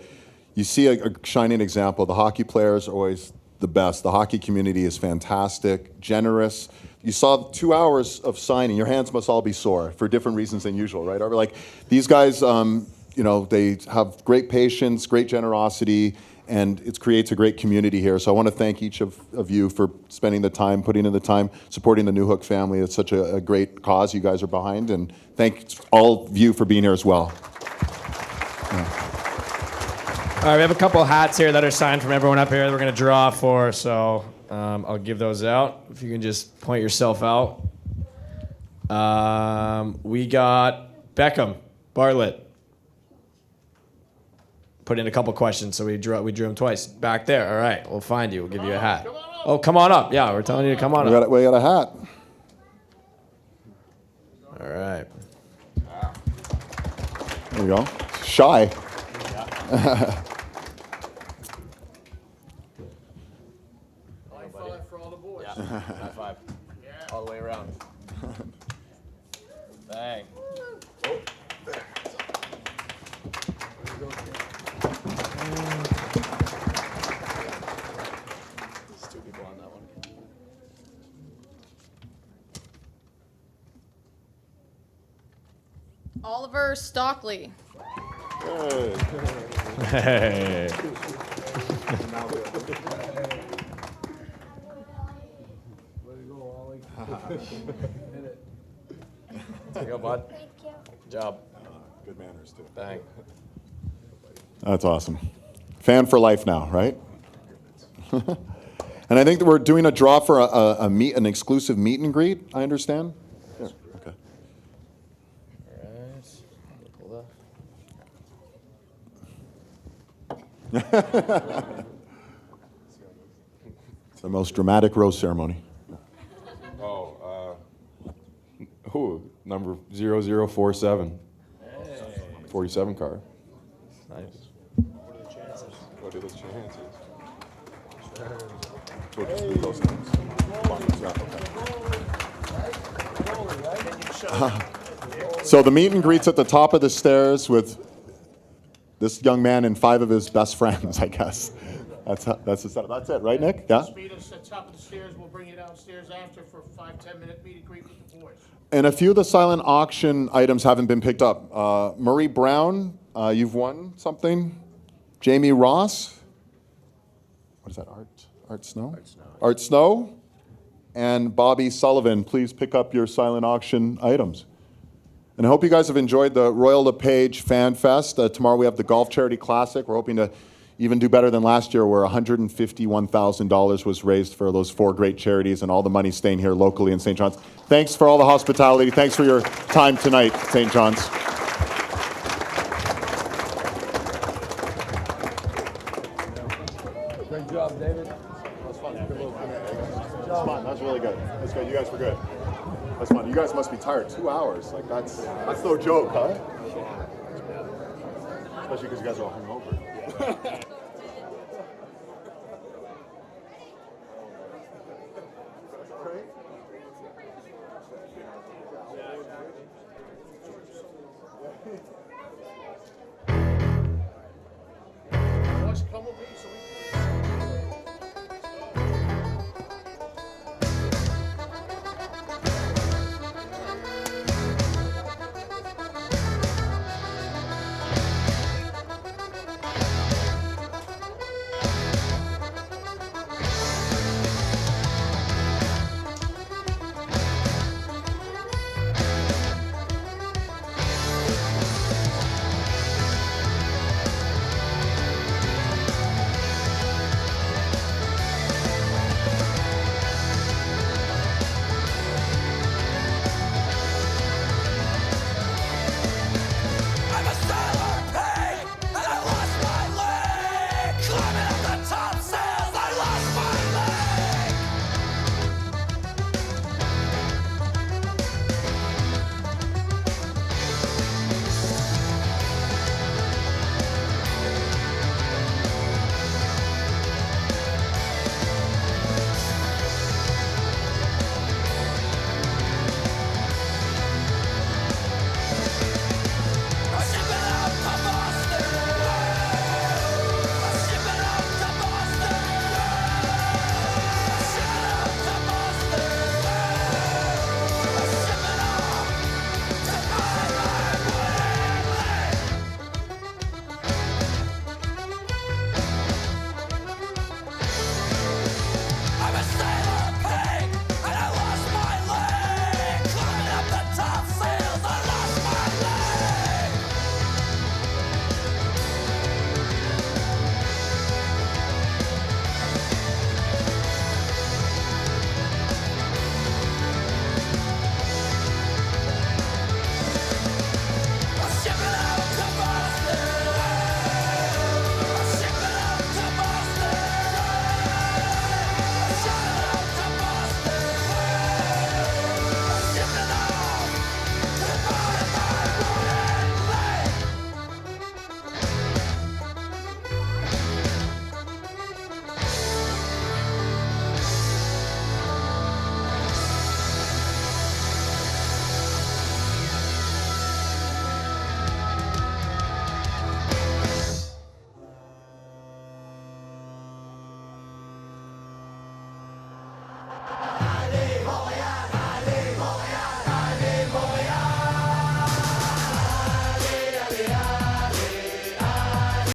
you see a shining example. The hockey players are always the best. The hockey community is fantastic, generous. You saw 2 hours of signing. Your hands must all be sore for different reasons than usual, right? Like these guys, they have great patience, great generosity, and it creates a great community here. So I want to thank each of you for spending the time, putting in the time, supporting the Newhook family. It's such a great cause you guys are behind, and thank all of you for being here as well.
All right, we have a couple hats here that are signed from everyone up here that we're going to draw for, so I'll give those out. If you can just point yourself out. We got Beckham, Bartlett. Put in a couple questions, so we drew him twice. Back there, all right, we'll find you. We'll give you a hat. Oh, come on up. Yeah, we're telling you to come on up.
We got a hat.
All right.
There we go. Shy.
Bang. There's two people on that one.
Oliver Stockley.
Hey. There you go, bud.
Thank you.
Good job.
Good manners, too.
Bang.
That's awesome. Fan for life now, right? And I think that we're doing a draw for an exclusive meet and greet, I understand? Yeah, okay. It's the most dramatic rose ceremony.
Number 0047. 47 car.
Nice.
What are the chances? What are the chances? We'll just do those things. Come on, let's wrap up.
So the meet and greet's at the top of the stairs with this young man and 5 of his best friends, I guess. That's the setup. That's it, right, Nick? Yeah?
Just meet us at the top of the stairs. We'll bring you downstairs after for a 5-10 minute meet and greet with the boys.
And a few of the silent auction items haven't been picked up. Murray Brown, you've won something. Jamie Ross. What is that, Art Snow? Art Snow. And Bobby Sullivan, please pick up your silent auction items. And I hope you guys have enjoyed the Royal LePage FanFest. Tomorrow we have the Golf Charity Classic. We're hoping to even do better than last year, where $151,000 was raised for those 4 great charities, and all the money staying here locally in St. John's. Thanks for all the hospitality. Thanks for your time tonight, St. John's.
Great job, David.
That was fun. That was fun. That was really good. That's good. You guys were good. That's fun. You guys must be tired. 2 hours. Like that's no joke, huh? Especially because you guys are all hungover.
Boys, come with me so we